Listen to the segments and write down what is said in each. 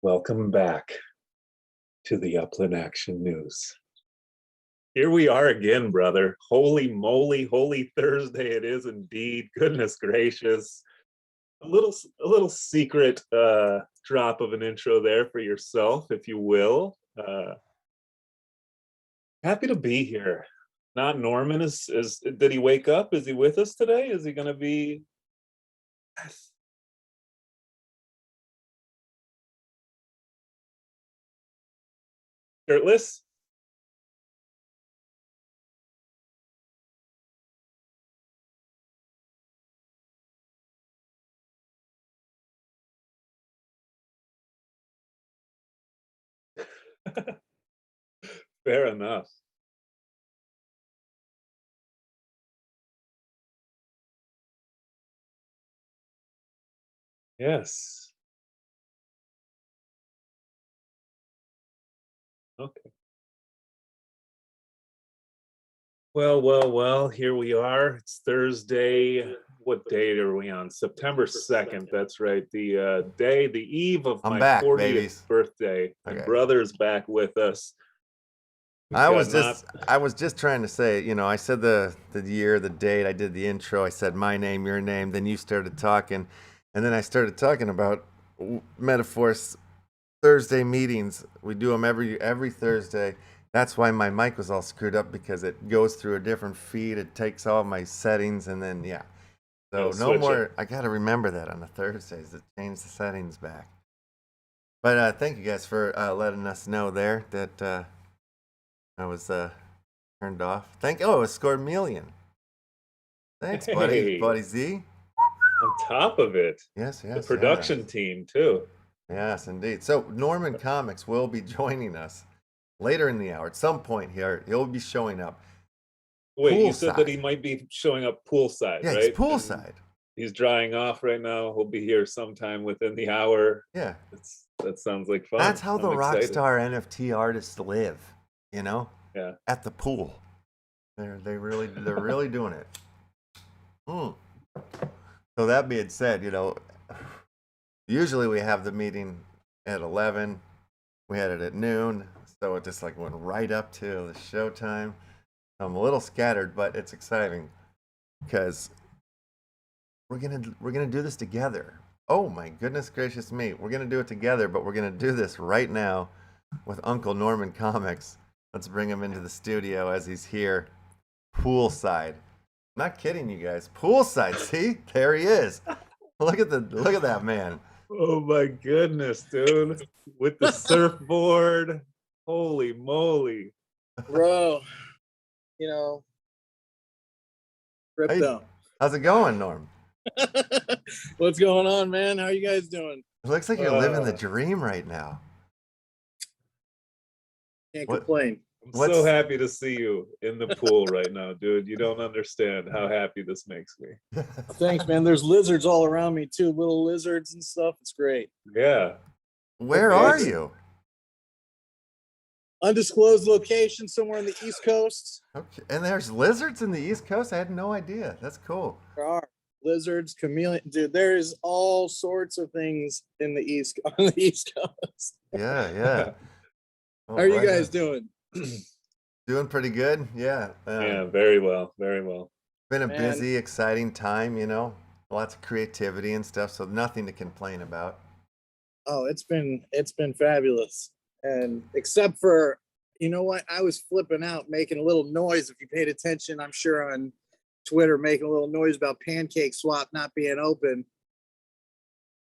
Welcome back to the Upland Action News. Here we are again, brother. Holy moly, holy Thursday it is indeed. Goodness gracious. A little secret drop of an intro there for yourself, if you will. Happy to be here. Not Norman did he wake up? Is he with us today? Is he gonna be? Yes. Shirtless? Fair enough. Yes. Okay. Well, here we are. It's Thursday. What date are we on? September 2nd. That's right. The eve of I'm my back, 40th babies. birthday. Okay. My brother's back with us. I was just trying to say, you know, I said the year, the date, I did the intro, I said my name, your name, then you started talking, and then I started talking about METAVERSE Thursday meetings. We do them every Thursday. That's why my mic was all screwed up, because it goes through a different feed. It takes all my settings, and then yeah. So no more. I got to remember that on the Thursdays to change the settings back. But thank you guys for letting us know there that I was turned off. It was Scormelian. Thanks, Hey. buddy Z. On top of it. Yes. The production team too. Yes, indeed. So Norman Comics will be joining us later in the hour. At some point here, he'll be showing up. Wait, you said that he might be showing up poolside, right? Yeah, he's poolside. He's drying off right now. He'll be here sometime within the hour. Yeah. That sounds like fun. That's how the rockstar NFT artists live, you know? Yeah. At the pool. They're really doing it. So that being said, you know, usually we have the meeting at 11. We had it at noon, so it just like went right up to the showtime. I'm a little scattered, but it's exciting because we're gonna do this together. Oh my goodness gracious me. We're gonna do it together, but we're gonna do this right now with Uncle Norman Comics. Let's bring him into the studio as he's here. Poolside. I'm not kidding you guys. Poolside, see? There he is. Look at that man. Oh my goodness, dude. With the surfboard. Holy moly. Bro, you know, ripped up. How's it going, Norm? What's going on, man? How you guys doing? It looks like you're living the dream right now. Can't complain. I'm so happy to see you in the pool right now, dude. You don't understand how happy this makes me. Thanks, man. There's lizards all around me too, little lizards and stuff. It's great. Yeah. Where are you? Undisclosed location somewhere on the East Coast. Okay. And there's lizards in the East Coast? I had no idea. That's cool. There are lizards, chameleon. Dude, there's all sorts of things on the East Coast. Yeah. How are you guys doing? Doing pretty good. Yeah. Yeah, very well. Been a busy, exciting time, you know. Lots of creativity and stuff, so nothing to complain about. Oh, it's been fabulous. And except for, you know what, I was flipping out, making a little noise. If you paid attention, I'm sure on Twitter, making a little noise about Pancake Swap not being open.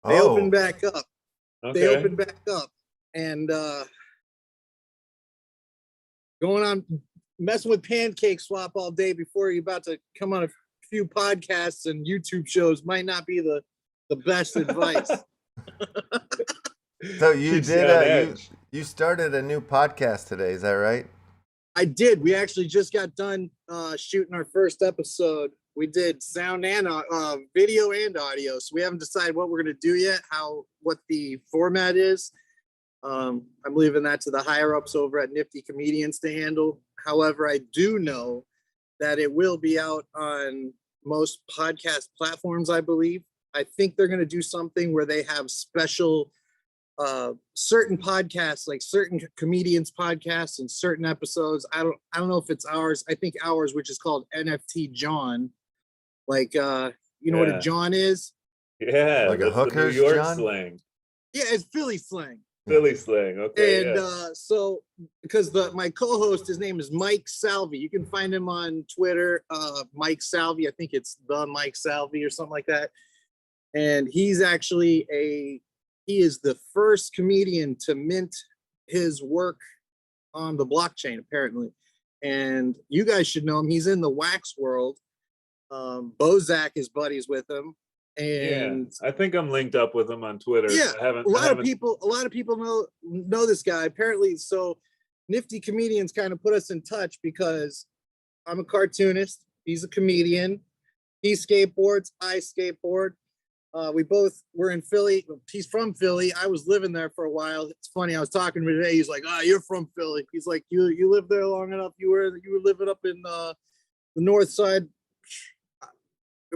They opened back up. Okay. They opened back up, and going on messing with Pancake Swap all day before you're about to come on a few podcasts and YouTube shows might not be the best advice. So you did you started a new podcast today, is that right? I did. We actually just got done shooting our first episode. We did sound and video and audio. So we haven't decided what we're gonna do yet, what the format is. I'm leaving that to the higher ups over at Nifty Comedians to handle. However, I do know that it will be out on most podcast platforms, I believe. I think they're going to do something where they have special certain podcasts, like certain comedians podcasts and certain episodes. I don't know if it's ours. I think ours, which is called NFT John. Like, you know what a John is? Yeah, like a that's the New hooker's York John? slang. Yeah, it's Philly slang. Philly slang. Okay. And yeah. so because my co-host, his name is Mike Salvi. You can find him on Twitter, Mike Salvi. I think it's the Mike Salvi or something like that. And he's actually he is the first comedian to mint his work on the blockchain, apparently. And you guys should know him. He's in the wax world. Bozak is buddies with him. And I think I'm linked up with him on Twitter. yeah, a lot of people know this guy. Apparently, so Nifty Comedians kind of put us in touch because I'm a cartoonist. He's a comedian. He skateboards. I skateboard. We both were in Philly. He's from Philly. I was living there for a while. It's funny. I was talking to him today. He's like, you're from Philly. He's like, you lived there long enough. You were living up in the north side.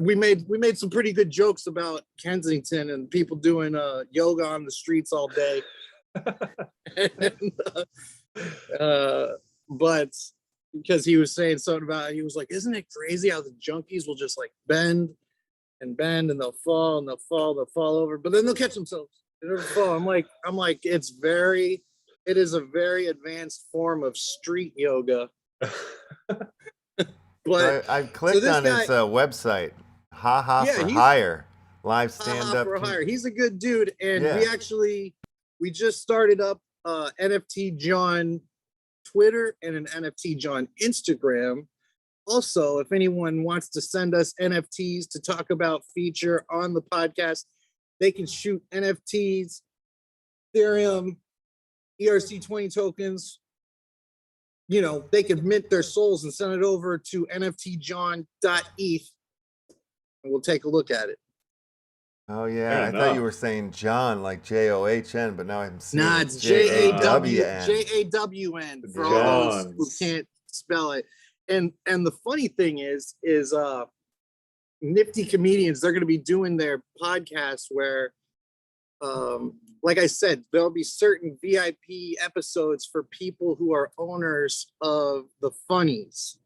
We made some pretty good jokes about Kensington and people doing yoga on the streets all day. But because he was saying something about, he was like, isn't it crazy how the junkies will just like bend and they'll fall over, but then they'll catch themselves. They never fall. I'm like, it is a very advanced form of street yoga. But I clicked on his website. For Hire, live stand-up. For Hire. He's a good dude, and we just started up NFT John Twitter and an NFT John Instagram. Also, if anyone wants to send us NFTs to talk about feature on the podcast, they can shoot NFTs, Ethereum, ERC20 tokens. You know, they could mint their souls and send it over to nftjohn.eth. And we'll take a look at it. Oh yeah, I thought you were saying John like John, but now I'm seeing it's Jawn. Jawn for all those who can't spell it. And the funny thing is Nifty Comedians, they're going to be doing their podcast where, like I said, there'll be certain VIP episodes for people who are owners of the funnies.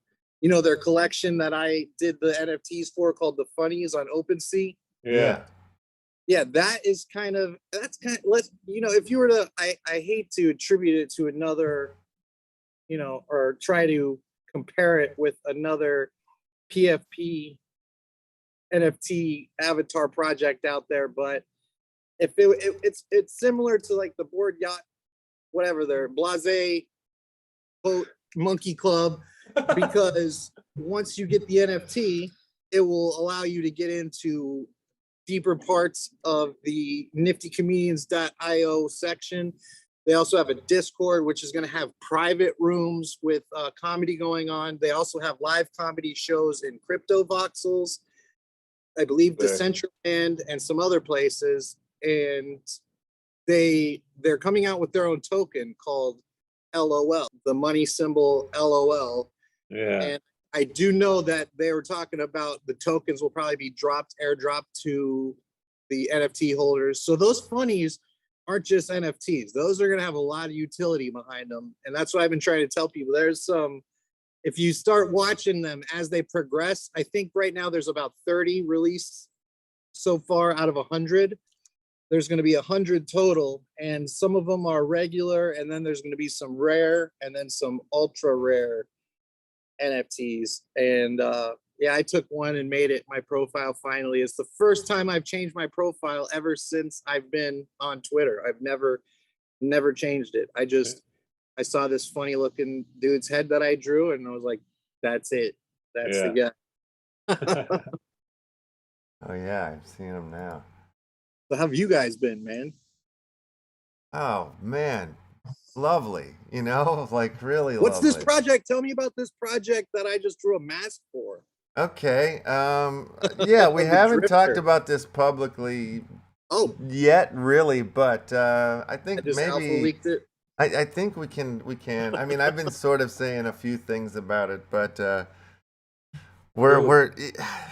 You know, their collection that I did the NFTs for called the Funnies on OpenSea. Yeah. Yeah, that's kind of, you know, if you were to, I hate to attribute it to another, you know, or try to compare it with another PFP NFT avatar project out there, but if it's similar to like the Board Yacht, whatever, their Blase Boat Monkey Club, because once you get the NFT, it will allow you to get into deeper parts of the niftycomedians.io section. They also have a Discord, which is going to have private rooms with comedy going on. They also have live comedy shows in Crypto Voxels, I believe Decentraland, and some other places. And they're coming out with their own token called LOL, the money symbol LOL. Yeah. And I do know that they were talking about the tokens will probably be airdropped to the NFT holders. So those funnies aren't just NFTs. Those are going to have a lot of utility behind them. And that's what I've been trying to tell people. There's some, if you start watching them as they progress, I think right now there's about 30 released so far out of 100. There's going to be 100 total, and some of them are regular, and then there's going to be some rare, and then some ultra rare NFTs. And I took one and made it my profile finally. It's the first time I've changed my profile ever since I've been on Twitter. I've never changed it. I saw this funny looking dude's head that I drew, and I was like, that's it. That's the guy. Oh yeah, I've seen him now. So how have you guys been, man? Oh man, lovely. You know, like really What's lovely. this project? Tell me about this project that I just drew a mask for. Okay. Yeah, we haven't talked about this publicly yet, really, but I think maybe alpha leaked it. I think we can. I mean, I've been sort of saying a few things about it, but We're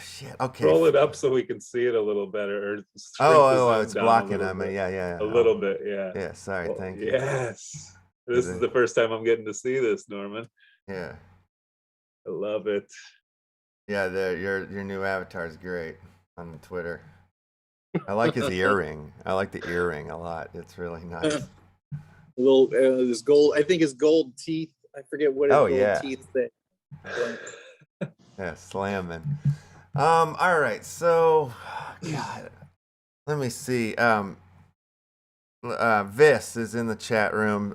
shit. Okay. Roll it up so we can see it a little better. Or Oh, it's blocking on me. Yeah. A little bit, yeah. Yeah, sorry, Well, thank you. Yes. This is the first time I'm getting to see this, Norman. Yeah. I love it. Yeah, your new avatar is great on Twitter. I like his earring. I like the earring a lot. It's really nice. Little this gold. I think his gold teeth. I forget what his gold teeth that. Yeah, slamming. All right, so God, let me see. Vis is in the chat room.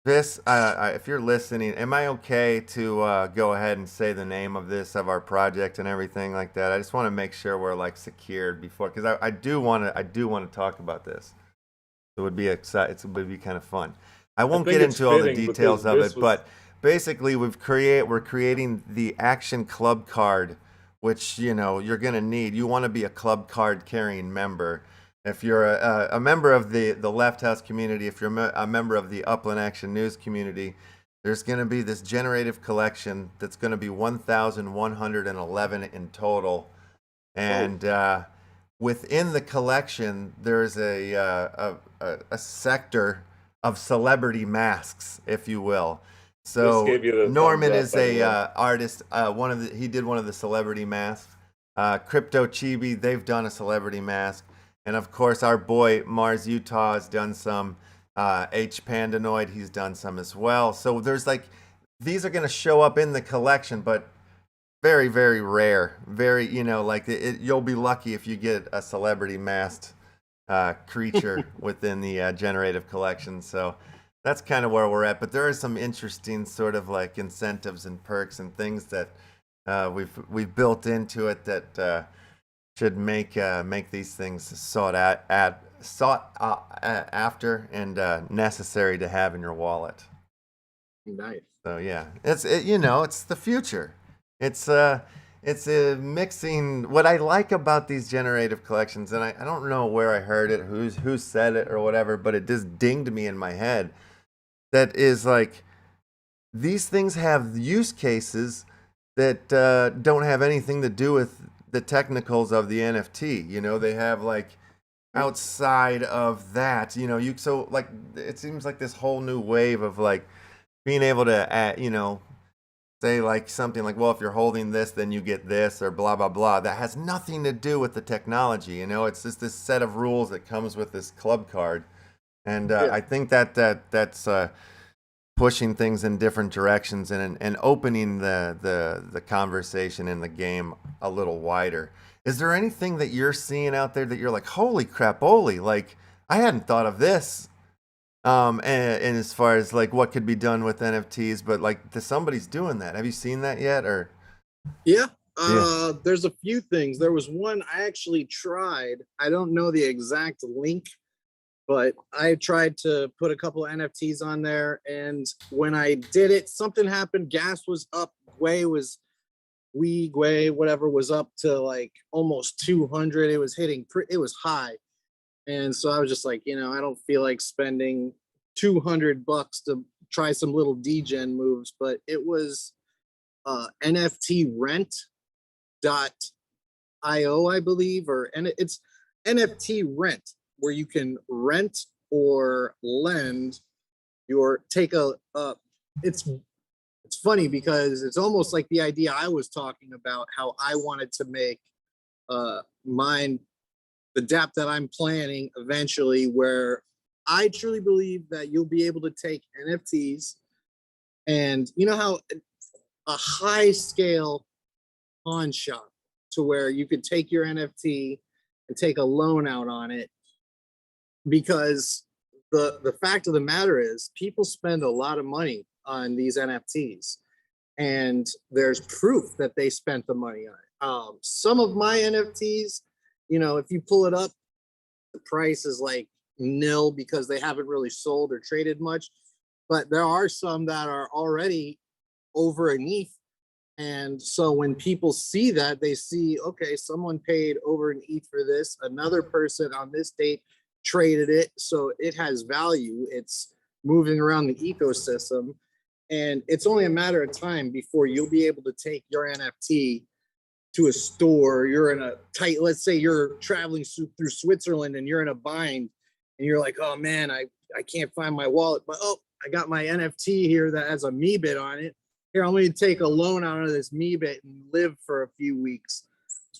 Vis, if you're listening, am I okay to go ahead and say the name of our project and everything like that? I just want to make sure we're like secured before, because I do want to talk about this. It would be it would be kind of fun. I won't get into all the details of it, but basically we're creating the Action Club card, which you're gonna need. You want to be a club card carrying member. If you're a member of the Left House community, if you're a member of the Upland Action News community, there's going to be this generative collection that's going to be 1,111 in total, and within the collection there's a sector of celebrity masks, if you will. So Norman is a artist. He did one of the celebrity masks. Crypto Chibi, they've done a celebrity mask. And of course, our boy Mars Utah has done some. H Pandanoid, he's done some as well. So there's these are going to show up in the collection, but very, very rare. Very, you'll be lucky if you get a celebrity masked creature within the generative collection. So that's kind of where we're at. But there are some interesting sort of incentives and perks and things that we've built into it that should make these things sought after and necessary to have in your wallet. Nice. So yeah, it's the future. It's a mixing. What I like about these generative collections, and I don't know where I heard it, who said it or whatever, but it just dinged me in my head. That is these things have use cases that don't have anything to do with the technicals of the NFT. They have outside of that, it seems like this whole new wave of being able to say something well, if you're holding this then you get this, or blah blah blah, that has nothing to do with the technology. It's just this set of rules that comes with this club card, and I think that's pushing things in different directions and opening the conversation in the game a little wider. Is there anything that you're seeing out there that you're holy crap-oli, I hadn't thought of this, and as far as what could be done with NFTs, but somebody's doing that? Have you seen that yet? Or there's a few things. There was one I actually tried. I don't know the exact link, but I tried to put a couple of NFTs on there, and when I did it, something happened. Gas was up. Whatever was up to almost 200. It was hitting. It was high, and so I was just I don't feel like spending $200 to try some little degen moves. But it was NFT rent.io, I believe, and it's NFT rent, where you can rent or lend it's funny because it's almost like the idea I was talking about, how I wanted to make mine, the DApp that I'm planning eventually, where I truly believe that you'll be able to take NFTs and how a high scale pawn shop, to where you could take your NFT and take a loan out on it. Because the fact of the matter is, people spend a lot of money on these NFTs, and there's proof that they spent the money on it. Some of my NFTs, if you pull it up, the price is nil because they haven't really sold or traded much. But there are some that are already over an ETH. And so when people see that, they see, okay, someone paid over an ETH for this, another person on this date traded it, so it has value. It's moving around the ecosystem. And it's only a matter of time before you'll be able to take your NFT to a store. You're in a tight, let's say you're traveling through Switzerland and you're in a bind and you're like, oh man, I can't find my wallet, but oh, I got my NFT here that has a Meebit on it. Here, I'm going to take a loan out of this Meebit and live for a few weeks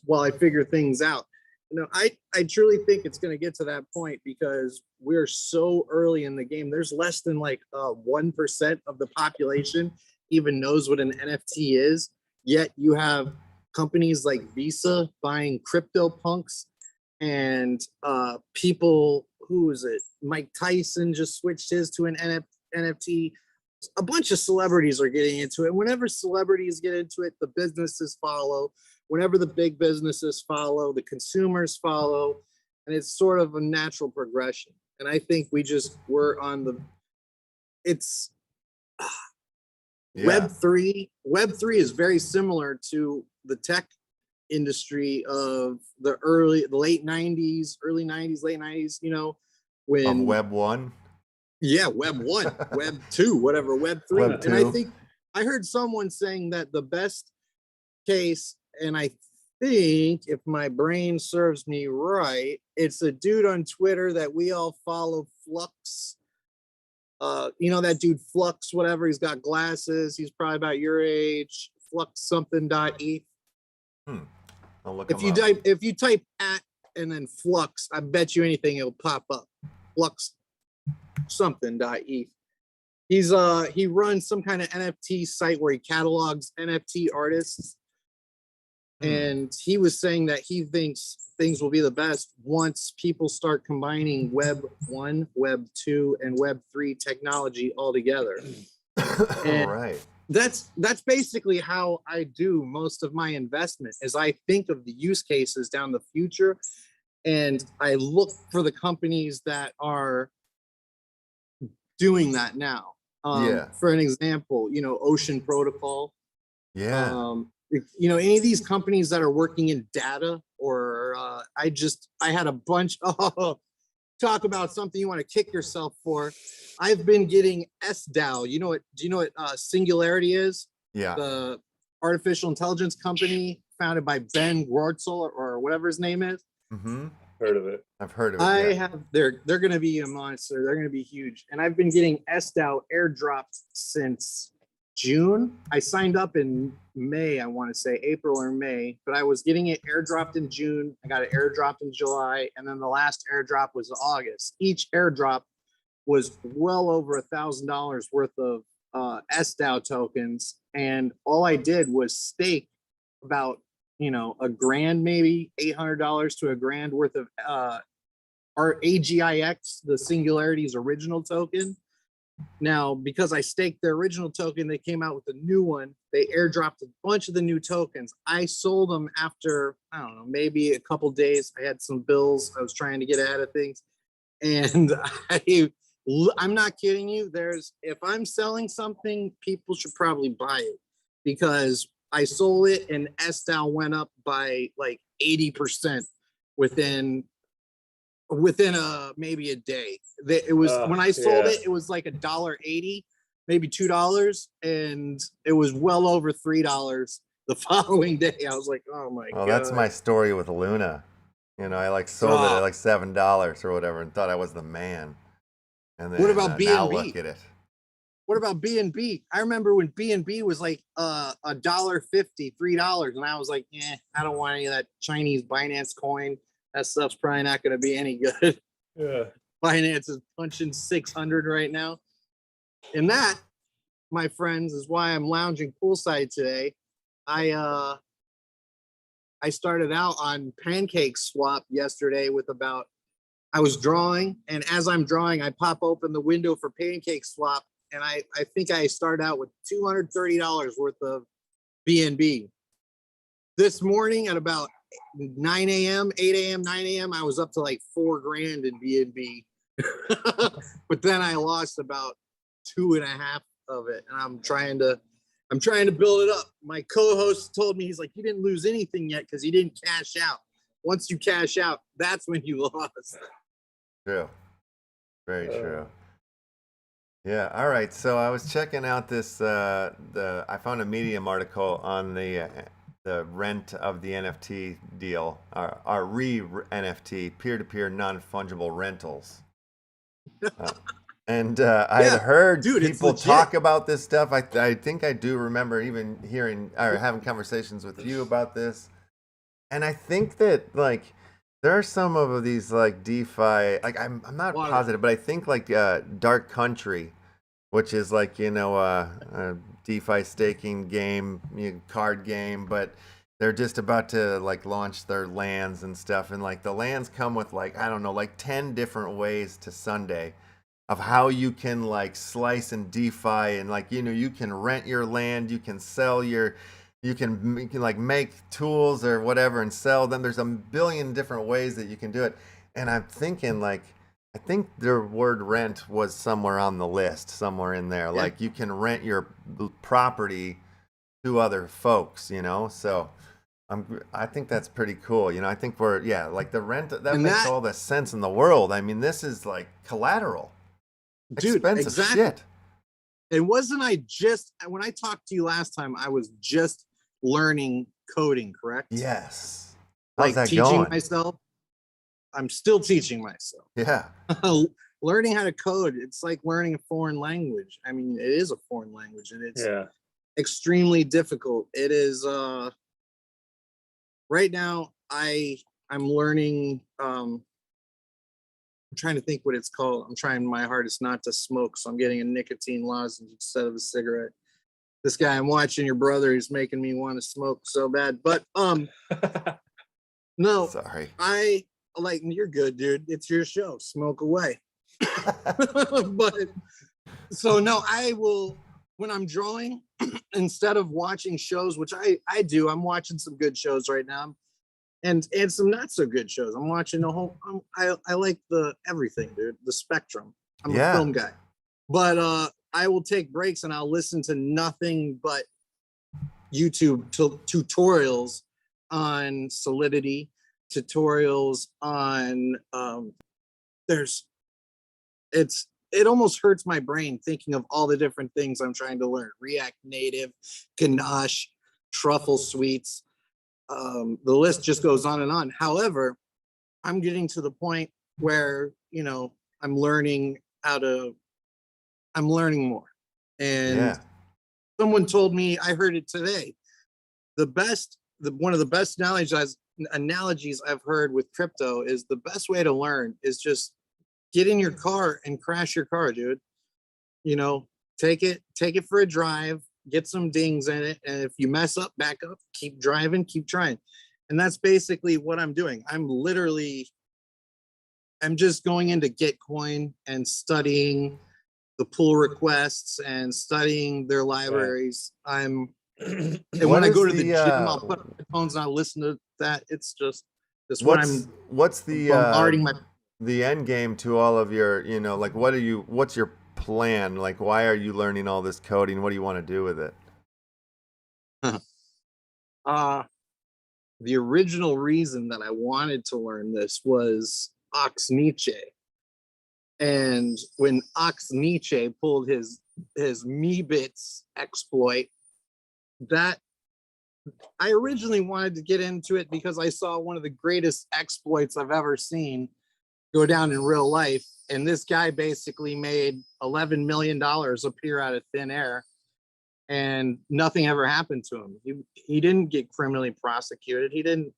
while I figure things out. You know, I truly think it's going to get to that point because we're so early in the game. There's less than like 1% of the population even knows what an NFT is. Yet you have companies like Visa buying CryptoPunks and people, who is it? Mike Tyson just switched his to an NFT. A bunch of celebrities are getting into it. Whenever celebrities get into it, the businesses follow. Whenever the big businesses follow, the consumers follow, and it's sort of a natural progression. And I think we're on the, it's Web3 is very similar to the tech industry of the late 90s, early 90s, late 90s, you know, when Web 1. Yeah, Web 1, Web 2, whatever, Web 3. Web 2. And I think I heard someone saying that the best case, and I think if my brain serves me right, it's a dude on Twitter that we all follow, Flux. You know that dude Flux, whatever, he's got glasses, he's probably about your age, Flux something.eth. I'll look If you type at and then Flux, I bet you anything it'll pop up. Flux something.eth. He runs some kind of NFT site where he catalogs NFT artists. And he was saying that he thinks things will be the best once people start combining Web 1, Web 2, and Web 3 technology all together. All right. That's basically how I do most of my investment, is I think of the use cases down the future and I look for the companies that are doing that now. For an example, you know, Ocean Protocol. You know, any of these companies that are working in data, or I had a bunch. Talk about something you want to kick yourself for. I've been getting SDAO. Do you know what Singularity is? Yeah. The artificial intelligence company founded by Ben Rortzel or whatever his name is. Heard of it. I've heard of it. They're going to be a monster. They're going to be huge. And I've been getting SDAO airdropped since June. I signed up in May, I want to say April or May, but I was getting it airdropped in June. I got it airdropped in July, and then the last airdrop was August. Each airdrop was well over $1,000 worth of SDAO tokens, and all I did was stake about $1,000, maybe $800 to $1,000 worth of our AGIX, the Singularity's original token. Now, because I staked their original token, they came out with a new one. They airdropped a bunch of the new tokens. I sold them after, I don't know, maybe a couple days. I had some bills. I was trying to get ahead of things. And I'm not kidding you. If I'm selling something, people should probably buy it, because I sold it and SDAO went up by like 80% within maybe a day. It was when I sold it was like $1.80, maybe $2, and it was well over $3 the following day. I was like, oh my god. That's my story with Luna. I sold it at like $7 or whatever and thought I was the man. And then what about BNB? Now look at it. What about BNB? I remember when BNB was like $1.50, $3, and I was like, I don't want any of that Chinese Binance coin. That stuff's probably not going to be any good. Yeah. Binance is punching 600 right now. And that, my friends, is why I'm lounging poolside today. I started out on Pancake Swap yesterday I was drawing, and as I'm drawing, I pop open the window for Pancake Swap, and I think I started out with $230 worth of BNB. This morning at about 9 a.m., 8 a.m., 9 a.m., I was up to like $4,000 in BNB. But then I lost about 2.5 of it, and I'm trying to build it up. My co-host told me, he's like, you didn't lose anything yet because you didn't cash out. Once you cash out, that's when you lost. True. Very true. Yeah. All right. So I was checking out this. I found a Medium article on the rent of the NFT deal, our NFT peer-to-peer non-fungible rentals. And I had Yeah, heard dude, it's people legit. talk about this stuff. I think I do remember even hearing or having conversations with you about this. And I think that like there are some of these like DeFi, like I'm not Water. positive, but I think like Dark Country, which is like a DeFi staking game, card game, but they're just about to like launch their lands and stuff, and like the lands come with like I don't know, like 10 different ways to Sunday of how you can like slice and DeFi, and like you can rent your land, you can sell your you can like make tools or whatever and sell them. There's a billion different ways that you can do it. And I'm thinking like I think the word rent was somewhere on the list, somewhere in there. Yeah. Like you can rent your property to other folks, So I think that's pretty cool. I think like the rent that And makes that- all the sense in the world. I mean, this is like collateral. Dude, Expensive exactly. shit. And wasn't I just when I talked to you last time, I was just learning coding, correct? Yes. How's Like that teaching going? myself. I'm still teaching myself. Yeah. Learning how to code, it's like learning a foreign language. I mean, it is a foreign language and it's extremely difficult. It is right now I'm learning I'm trying to think what it's called. I'm trying my hardest not to smoke, so I'm getting a nicotine lozenge instead of a cigarette. This guy I'm watching, your brother, he's making me want to smoke so bad. But no, Sorry. I like you're good, dude. It's your show. Smoke away. But so no, I will when I'm drawing, instead of watching shows, which I do, I'm watching some good shows right now. And some not so good shows. I'm watching the whole. I like the everything, dude. The spectrum. I'm a film guy, but I will take breaks and I'll listen to nothing but YouTube tutorials on Solidity, tutorials on. It almost hurts my brain thinking of all the different things I'm trying to learn. React Native, Ganache, Truffle Suites. The list just goes on and on. However, I'm getting to the point where, I'm learning more. And someone told me, I heard it today, one of the best analogies I've heard with crypto is the best way to learn is just get in your car and crash your car, dude. Take it for a drive, get some dings in it, and if you mess up, back up, keep driving, keep trying. And that's basically what I'm doing. I'm just going into Gitcoin and studying the pull requests and studying their libraries. And when I go to the gym, I'll put on headphones and I'll listen to that. It's just what's the end game to all of your, like what's your plan? Like, why are you learning all this coding? What do you want to do with it? The original reason that I wanted to learn this was Oxniche. And when Oxniche pulled his MeBits exploit, that I originally wanted to get into it because I saw one of the greatest exploits I've ever seen go down in real life. And this guy basically made $11 million appear out of thin air and nothing ever happened to him. He didn't get criminally prosecuted. He didn't,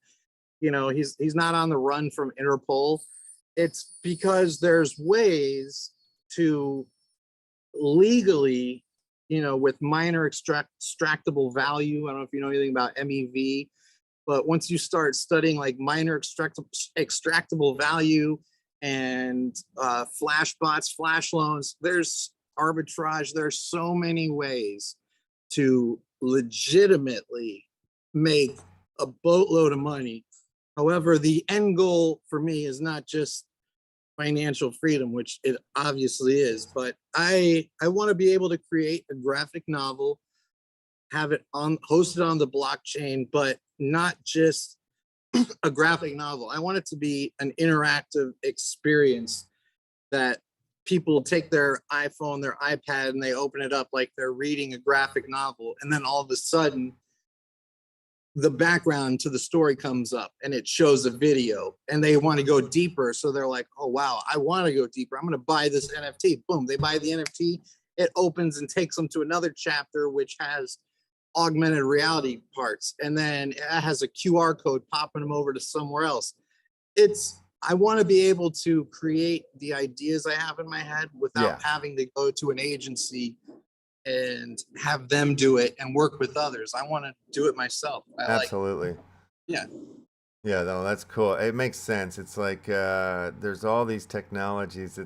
he's not on the run from Interpol. It's because there's ways to legally, with minor extractable value. I don't know if you know anything about MEV, but once you start studying like minor extractable value and flash bots, flash loans, there's arbitrage. There's so many ways to legitimately make a boatload of money. However, the end goal for me is not just financial freedom, which it obviously is, but I want to be able to create a graphic novel, have it hosted on the blockchain, but not just a graphic novel. I want it to be an interactive experience that people take their iPhone, their iPad, and they open it up like they're reading a graphic novel. And then all of a sudden, the background to the story comes up and it shows a video and they want to go deeper. So they're like, oh, wow, I want to go deeper. I'm going to buy this NFT. Boom, they buy the NFT. It opens and takes them to another chapter, which has augmented reality parts. And then it has a QR code popping them over to somewhere else. I want to be able to create the ideas I have in my head without having to go to an agency and have them do it and work with others. I want to do it myself. Absolutely. Yeah. Yeah, no, that's cool. It makes sense. It's like there's all these technologies.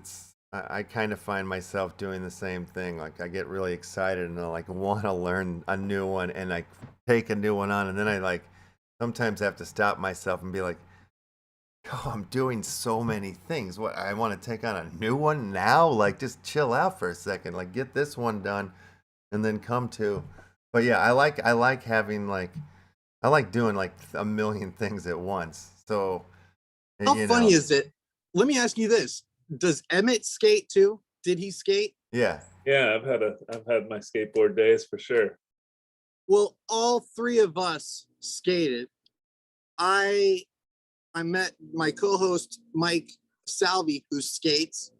I kind of find myself doing the same thing. Like I get really excited and I like want to learn a new one and like take a new one on, and then I like sometimes have to stop myself and be like, oh, I'm doing so many things. What, I want to take on a new one now? Like just chill out for a second. Like get this one done and then come to. But yeah, I like having like, I like doing like a million things at once. So how funny is it? Let me ask you this. Does Emmett skate too? Did he skate? Yeah. Yeah, I've had my skateboard days for sure. Well, all three of us skated. I met my co-host Mike Salvi, who skates,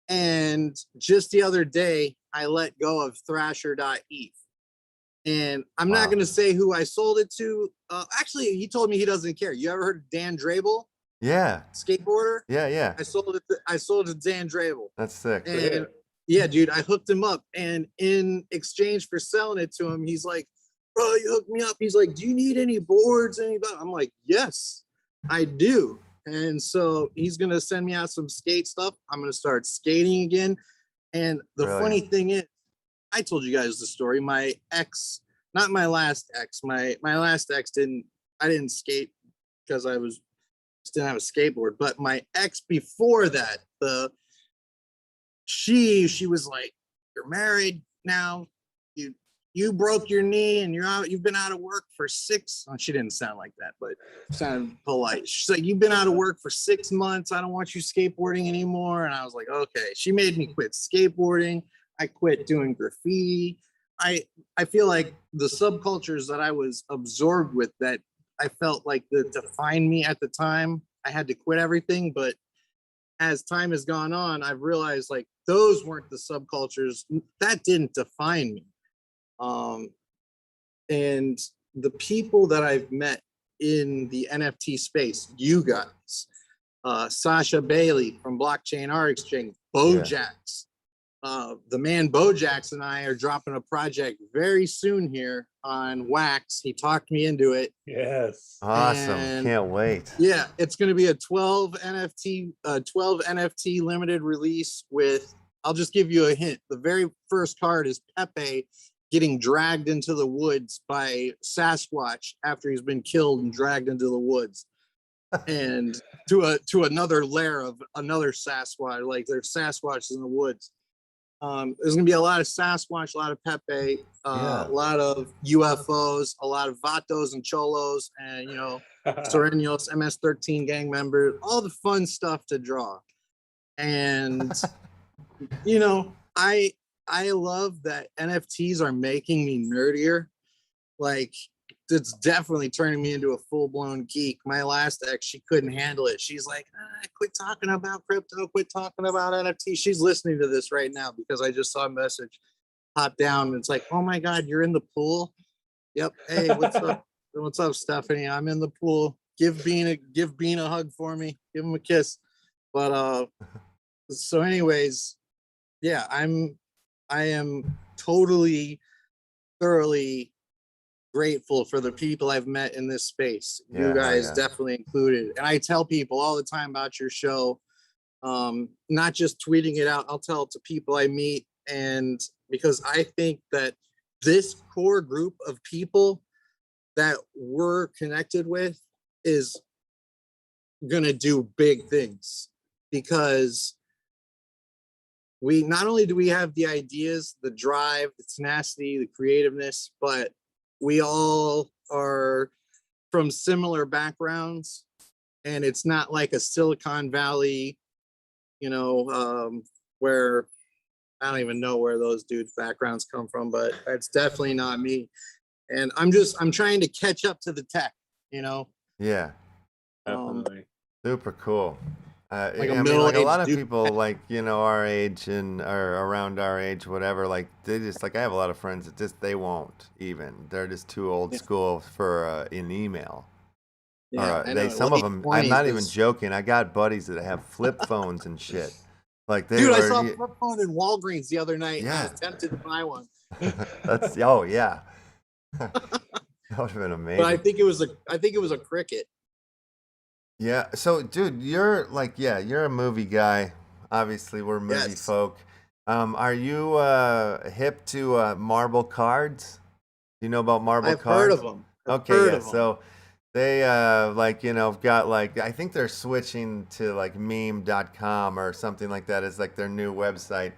and just the other day I let go of Thrasher.eth. And I'm not going to say who I sold it to. Actually, he told me he doesn't care. You ever heard of Dan Drabel? Yeah. Skateboarder? Yeah. I sold it to Dan Drabel. That's sick. And yeah, dude, I hooked him up. And in exchange for selling it to him, he's like, bro, you hooked me up. He's like, do you need any boards? I'm like, yes, I do. And so he's going to send me out some skate stuff. I'm going to start skating again. And the funny thing is, I told you guys the story. My ex, not my last ex, my last ex I didn't skate because I didn't have a skateboard, but my ex before that, she was like, you're married now, you broke your knee and you've been out of work for she didn't sound like that, but sounded polite. She's like, you've been out of work for 6 months. I don't want you skateboarding anymore. And I was like, okay. She made me quit skateboarding. I quit doing graffiti. I feel like the subcultures that I was absorbed with that I felt like that defined me at the time, I had to quit everything. But as time has gone on, I've realized like those weren't the subcultures that didn't define me. And the people that I've met in the NFT space, you guys, Sasha Bailey from Blockchain Art Exchange, Bojax. The man Bojax and I are dropping a project very soon here on Wax. He talked me into it. Yes. Awesome. And can't wait. Yeah, it's going to be a 12 NFT limited release with, I'll just give you a hint. The very first card is Pepe getting dragged into the woods by Sasquatch after he's been killed and dragged into the woods. And to another lair of another Sasquatch, like there's Sasquatches in the woods. There's gonna be a lot of Sasquatch, a lot of Pepe, a lot of UFOs, a lot of Vatos and Cholos, and Serenos, MS-13 gang members, all the fun stuff to draw. And I love that NFTs are making me nerdier. Like it's definitely turning me into a full-blown geek. My last ex, she couldn't handle it. She's like, quit talking about crypto, quit talking about NFT. She's listening to this right now because I just saw a message pop down and it's like, oh my God, you're in the pool? Yep. Hey, what's up? What's up, Stephanie? I'm in the pool. Give Bean a hug for me. Give him a kiss. But so anyways, yeah, I am totally, thoroughly grateful for the people I've met in this space. You guys definitely included. And I tell people all the time about your show, not just tweeting it out. I'll tell it to people I meet. And because I think that this core group of people that we're connected with is going to do big things, because we not only do we have the ideas, the drive, the tenacity, the creativeness, but we all are from similar backgrounds, and it's not like a Silicon Valley, where I don't even know where those dudes' backgrounds come from, but it's definitely not me. And I'm trying to catch up to the tech, you know? Yeah. Definitely. Super cool. Like I a mean, like a lot middle-aged of dude. people, like, you know, our age and or around our age, whatever, like they just like I have a lot of friends that just they won't even. They're just too old Yeah. school for an email. Yeah, Or I they know. some of Late them. I'm 20s not even is- joking. I got buddies that have flip phones and shit. Like they Dude, were. I saw a flip phone in Walgreens the other night. Yeah. I was tempted to buy one, That's oh yeah. That would have been amazing. but I think it was a Cricket. Yeah. So, dude, you're like, yeah, you're a movie guy. Obviously, we're movie Yes. folk. Are you hip to marble cards? Do you know about marble I've cards? heard of them. Okay, yeah. So they like, you know, got like I think they're switching to like meme.com or something like that as like their new website.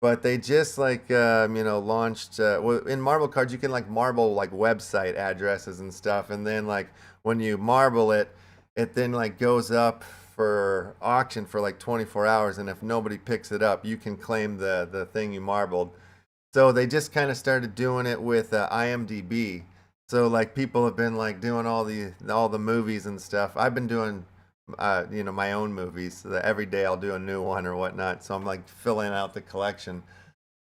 But they just like you know, launched well, in marble cards you can like marble like website addresses and stuff, and then like when you marble it, it then like goes up for auction for like 24 hours, and if nobody picks it up, you can claim the thing you marbled. So they just kind of started doing it with IMDb. So like people have been like doing all the movies and stuff. I've been doing you know, my own movies. So that every day I'll do a new one or whatnot. So I'm like filling out the collection.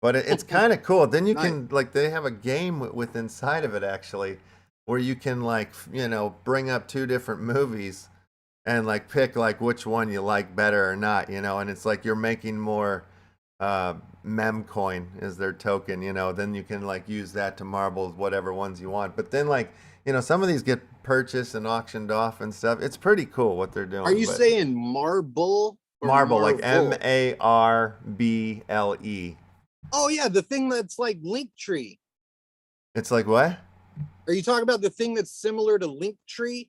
But it's kind of cool. Then you Nice. can like they have a game with inside of it actually, where you can like you know bring up two different movies and like pick like which one you like better or not, you know. And it's like you're making more mem coin is their token, you know. Then you can like use that to marble whatever ones you want. But then like you know some of these get purchased and auctioned off and stuff. It's pretty cool what they're doing. Are you but saying marble? Or marble like Marvel? MARBLE? Oh yeah, the thing that's like Linktree. It's like what? Are you talking about the thing that's similar to Linktree?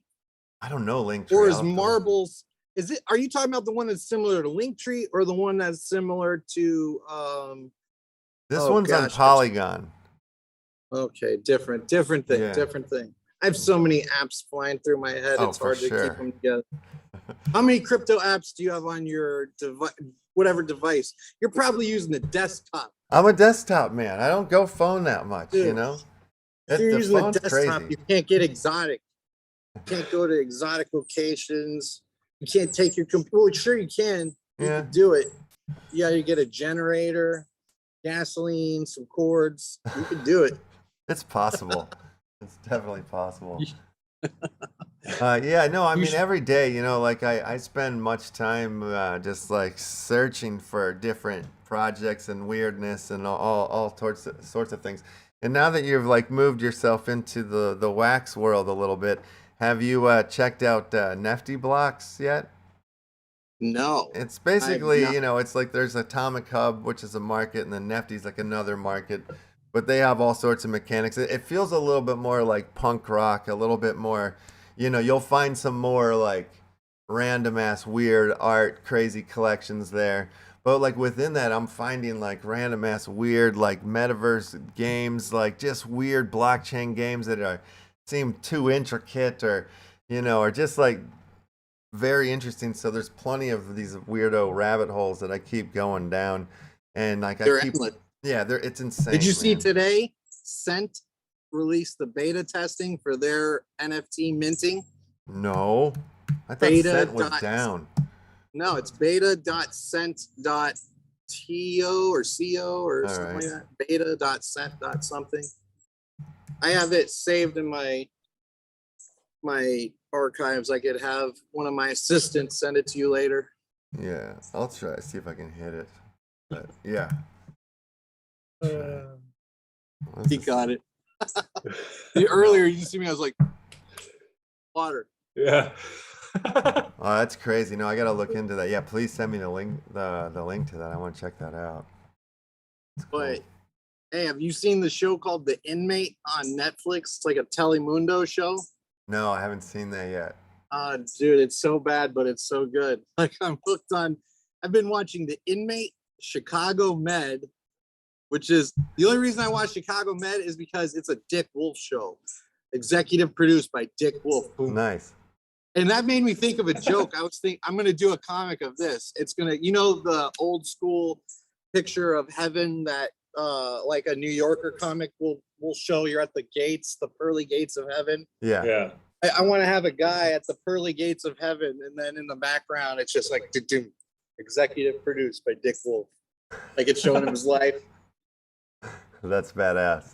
I don't know Linktree. Or I'll is have to- marbles? Is it? Are you talking about the one that's similar to Linktree, or the one that's similar to? This oh, one's on gosh, Polygon. Okay, different thing, Yeah. different thing. I have so many apps flying through my head. Oh, It's for hard to sure. keep them together. How many crypto apps do you have on your device? Whatever device, you're probably using the desktop. I'm a desktop man. I don't go phone that much, you Dude, know. If you're The using the phone's desktop, crazy. you can't get exotic. You can't go to exotic locations. You can't take your computer. Well, sure you can. You Yeah. can do it. You gotta get a generator, gasoline, some cords. You can do it. It's possible. It's definitely possible. Yeah, no, I You mean should- every day, you know, like I spend much time just like searching for different projects and weirdness and all sorts of things. And now that you've like moved yourself into the wax world a little bit, have you checked out Nifty Blocks yet? No. It's basically, not. you know, it's like there's Atomic Hub, which is a market, and then Nefty's like another market, but they have all sorts of mechanics. It feels a little bit more like punk rock, a little bit more, you know, you'll find some more like random ass weird art, crazy collections there. But like within that, I'm finding like random ass weird like metaverse games, like just weird blockchain games that are seem too intricate or, you know, or just like very interesting. So there's plenty of these weirdo rabbit holes that I keep going down, and like They're I keep, endless. yeah, it's insane. Did you see man. today? Scent released the beta testing for their NFT minting. No, I thought Beta Scent was dot- down. No, it's beta.scent.to or co or All something right. like that. Beta.scent.something. I have it saved in my archives. I could have one of my assistants send it to you later. Yeah, I'll try to see if I can hit it. But yeah, He got it. Earlier, you see me, I was like, water. Yeah. Oh, that's crazy. No, I gotta look into that. Yeah, please send me the link. The link to that. I want to check that out. It's cool. But hey, have you seen the show called The Inmate on Netflix? It's like a Telemundo show. No, I haven't seen that yet. Dude, it's so bad, but it's so good. Like I'm hooked on. I've been watching The Inmate, Chicago Med, which is the only reason I watch Chicago Med is because it's a Dick Wolf show, executive produced by Dick Wolf. Boom. Nice. And that made me think of a joke. I was thinking I'm gonna do a comic of this. It's gonna, you know, the old school picture of heaven that like a New Yorker comic will show. You're at the gates, the pearly gates of heaven. Yeah. Yeah. I want to have a guy at the pearly gates of heaven, and then in the background, it's just like executive produced by Dick Wolf, like it's showing him his life. That's badass.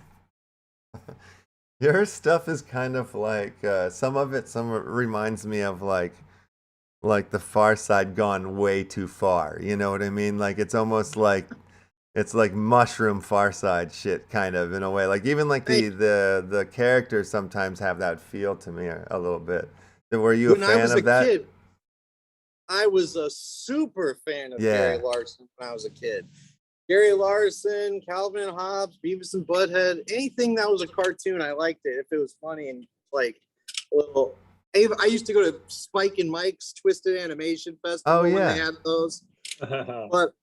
Your stuff is kind of like some of it reminds me of like the Far Side gone way too far. You know what I mean? Like it's almost like it's like mushroom Far Side shit, kind of, in a way. Like even like the characters sometimes have that feel to me a little bit. Were you a fan of that? Kid, I was a super fan of Gary Larson when I was a kid. Gary Larson, Calvin and Hobbes, Beavis and Butthead, anything that was a cartoon, I liked it if it was funny and like a little. I used to go to Spike and Mike's Twisted Animation Festival when they had those. But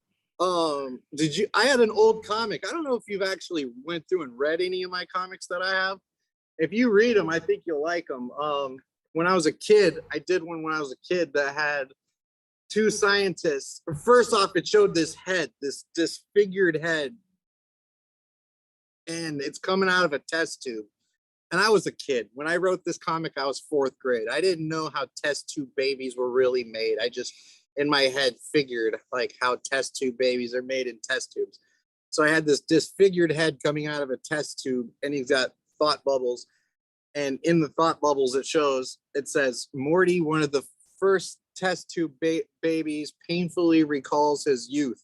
I had an old comic. I don't know if you've actually went through and read any of my comics that I have. If you read them, I think you'll like them. When I was a kid, I did one when I was a kid that had two scientists. First off, it showed this head, this disfigured head, and it's coming out of a test tube. And I was a kid. When I wrote this comic, I was 4th grade. I didn't know how test tube babies were really made. I just, in my head, figured like how test tube babies are made in test tubes. So I had this disfigured head coming out of a test tube, and he's got thought bubbles. And in the thought bubbles, it says, Morty, one of the first test tube babies, painfully recalls his youth.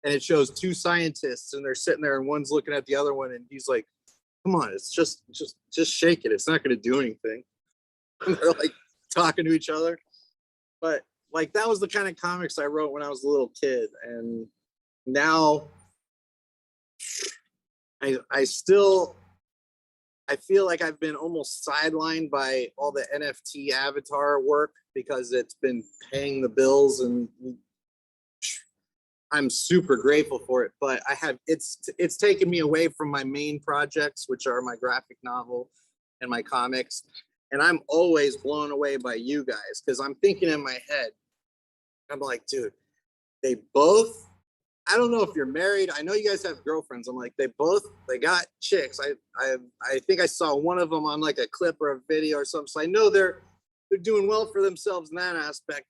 And it shows two scientists, and they're sitting there, and one's looking at the other one, and he's like, come on, it's just shake it. It's not going to do anything. And they're like talking to each other. But like that was the kind of comics I wrote when I was a little kid. And now I feel like I've been almost sidelined by all the NFT avatar work because it's been paying the bills, and I'm super grateful for it. But it's taken me away from my main projects, which are my graphic novel and my comics. And I'm always blown away by you guys because I'm thinking in my head, I'm like, dude, they both, I don't know if you're married. I know you guys have girlfriends. I'm like, they got chicks. I think I saw one of them on like a clip or a video or something. So I know they're doing well for themselves in that aspect.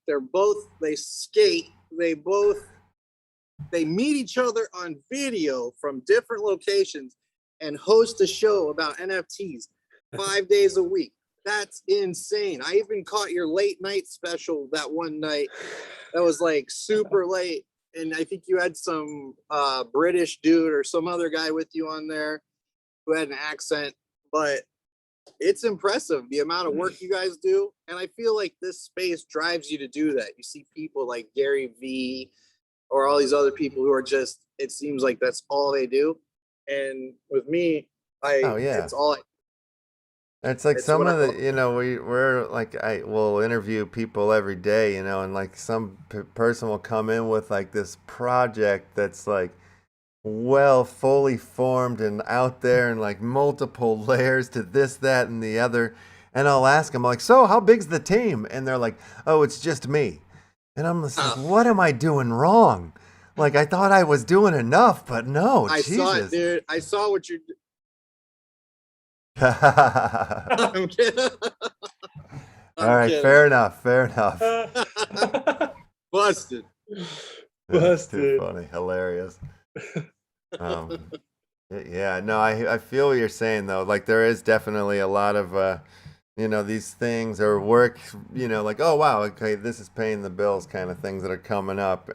They skate. They meet each other on video from different locations and host a show about NFTs 5 days a week. That's insane. I even caught your late night special that one night. That was like super late. And I think you had some British dude or some other guy with you on there who had an accent. But it's impressive the amount of work you guys do. And I feel like this space drives you to do that. You see people like Gary V or all these other people who are just, it seems like that's all they do. And with me, it's all I. It's like some of the, we're like, we'll interview people every day, and like some person will come in with like this project that's like fully formed and out there and like multiple layers to this, that, and the other. And I'll ask them like, so how big's the team? And they're like, oh, it's just me. And I'm just like, what am I doing wrong? Like, I thought I was doing enough, but no, Jesus. Saw it, dude. I saw what you're doing. I'm kidding. All right, kidding. Fair enough. Busted. That's too funny. Hilarious. Yeah, no, I feel what you're saying, though. Like, there is definitely a lot of, these things or work, like, oh, wow, okay, this is paying the bills kind of things that are coming up.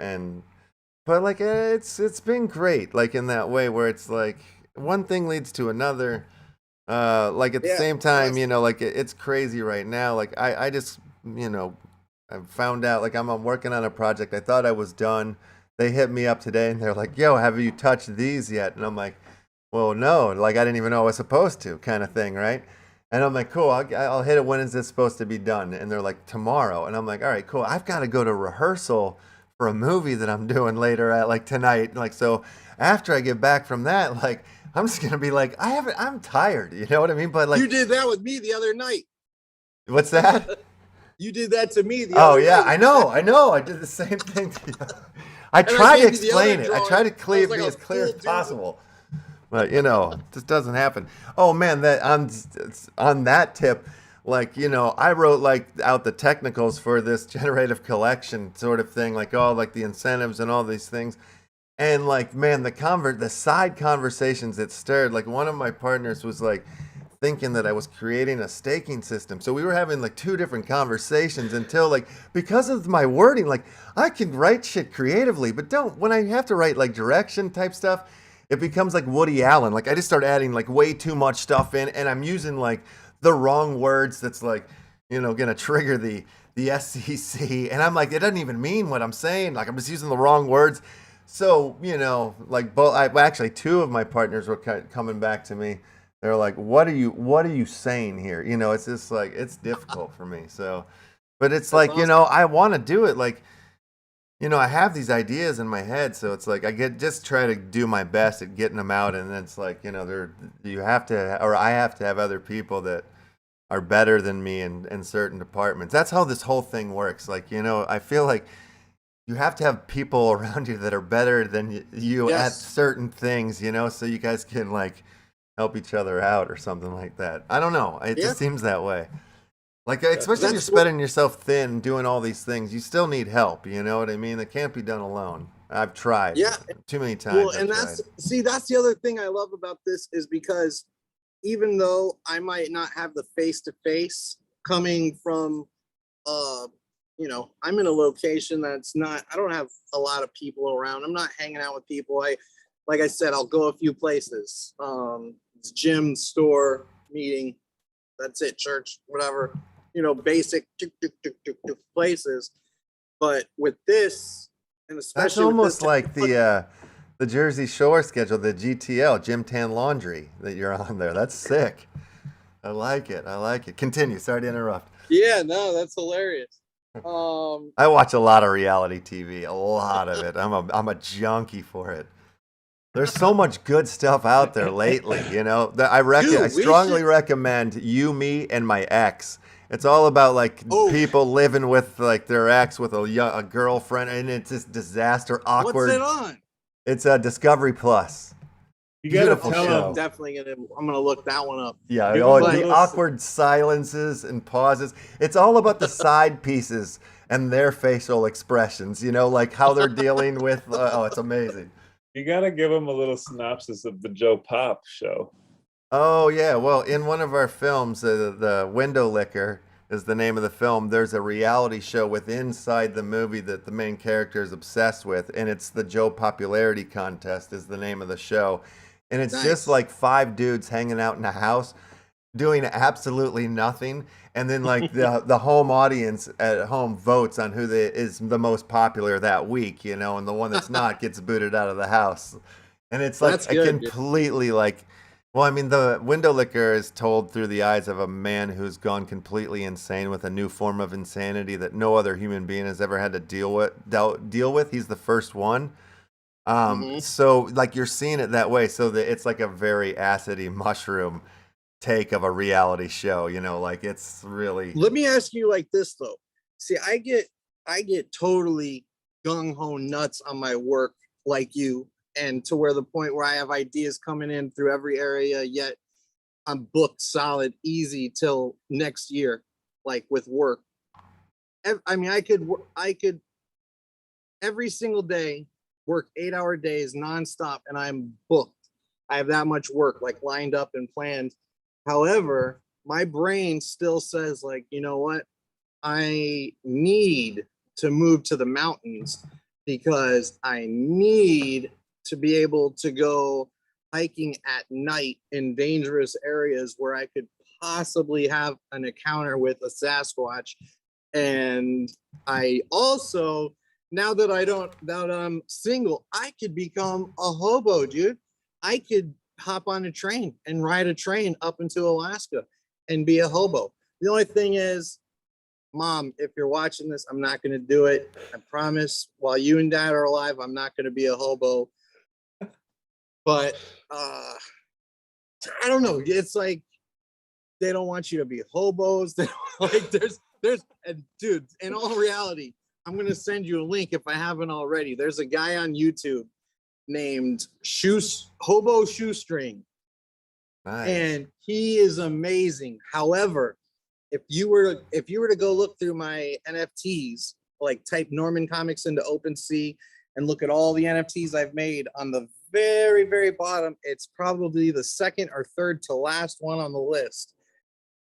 But, like, it's been great, like, in that way where it's like one thing leads to another. Like at the same time, like it's crazy right now. Like I just, I found out like I'm working on a project. I thought I was done. They hit me up today and they're like, yo, have you touched these yet? And I'm like, well, no, like I didn't even know I was supposed to, kind of thing. Right. And I'm like, cool, I'll hit it. When is this supposed to be done? And they're like, tomorrow. And I'm like, all right, cool. I've got to go to rehearsal for a movie that I'm doing later at like tonight. Like, so after I get back from that, like, I'm just going to be like, I'm tired. You know what I mean? But like, you did that with me the other night. What's that? You did that to me the other night. Oh, yeah, I know. I did the same thing to you. I tried to gave you the explain other it. I drawing. tried to That was be like as a clear as full possible. But you know, it just doesn't happen. Oh man, that on that tip, like, you know, I wrote like out the technicals for this generative collection sort of thing, like all like the incentives and all these things. And like, man, the side conversations it stirred, like one of my partners was like thinking that I was creating a staking system. So we were having like two different conversations until like, because of my wording, like I can write shit creatively, but when I have to write like direction type stuff, it becomes like Woody Allen. Like I just start adding like way too much stuff in, and I'm using like the wrong words that's like, you know, gonna trigger the SEC. And I'm like, it doesn't even mean what I'm saying. Like I'm just using the wrong words. So, you know, like actually two of my partners were coming back to me. They're like, what are you saying here? You know, it's just like, it's difficult for me. So, but it's like, you know, I want to do it. Like, you know, I have these ideas in my head. So it's like, just try to do my best at getting them out. And then it's like, you know, I have to have other people that are better than me in certain departments. That's how this whole thing works. Like, you know, I feel like you have to have people around you that are better than you at certain things, you know, so you guys can like help each other out or something like that. I don't know. It just seems that way. Like, especially if you're spreading yourself thin, doing all these things, you still need help. You know what I mean? It can't be done alone. I've tried. Yeah. Too many times. Well, and that's the other thing I love about this is because even though I might not have the face-to-face coming from, you know, I'm in a location that's not, I don't have a lot of people around. I'm not hanging out with people. Like I said, I'll go a few places. It's gym, store, meeting. That's it. Church, whatever, you know, basic places. But with this, and especially that's almost like the Jersey Shore schedule, the GTL, Gym Tan Laundry that you're on there. That's sick. I like it. Continue. Sorry to interrupt. Yeah, no, that's hilarious. I watch a lot of reality TV, a lot of it. I'm a junkie for it. There's so much good stuff out there lately, you know. I strongly recommend You, Me, and My Ex. It's all about like people living with like their ex with a girlfriend, and it's just disaster, awkward. What's it on? It's a Discovery Plus. You gotta Beautiful tell show. them. Definitely I'm gonna look that one up. Yeah, the awkward silences and pauses. It's all about the side pieces and their facial expressions. You know, like how they're dealing with. It's amazing. You gotta give them a little synopsis of the Joe Pop show. Oh yeah, well, in one of our films, the Window Licker is the name of the film. There's a reality show inside the movie that the main character is obsessed with, and it's the Joe Popularity Contest is the name of the show. And it's just like 5 dudes hanging out in a house doing absolutely nothing. And then like the home audience at home votes on who is the most popular that week, you know, and the one that's not gets booted out of the house. And it's like completely like, well, I mean, the Window Licker is told through the eyes of a man who's gone completely insane with a new form of insanity that no other human being has ever had to deal with. He's the first one. So like you're seeing it that way, so that it's like a very acidy mushroom take of a reality show, you know, like it's really. Let me ask you like this though. See, I get totally gung-ho nuts on my work like you, and to where the point where I have ideas coming in through every area, yet I'm booked solid easy till next year, like with work. I mean, I could every single day work 8-hour days nonstop, and I'm booked. I have that much work like lined up and planned. However, my brain still says like, you know what? I need to move to the mountains because I need to be able to go hiking at night in dangerous areas where I could possibly have an encounter with a Sasquatch. And I also, now that I'm single, I could become a hobo, dude. I could hop on a train and ride a train up into Alaska and be a hobo. The only thing is, Mom, if you're watching this, I'm not going to do it. I promise. While you and Dad are alive, I'm not going to be a hobo. But I don't know. It's like they don't want you to be hobos. Like there's and dude, in all reality, I'm gonna send you a link if I haven't already. There's a guy on YouTube named Hobo Shoestring, Nice. and he is amazing. However, if you were to go look through my NFTs, like type Norman Comics into OpenSea and look at all the NFTs I've made, on the very, very bottom, it's probably the second or third to last one on the list,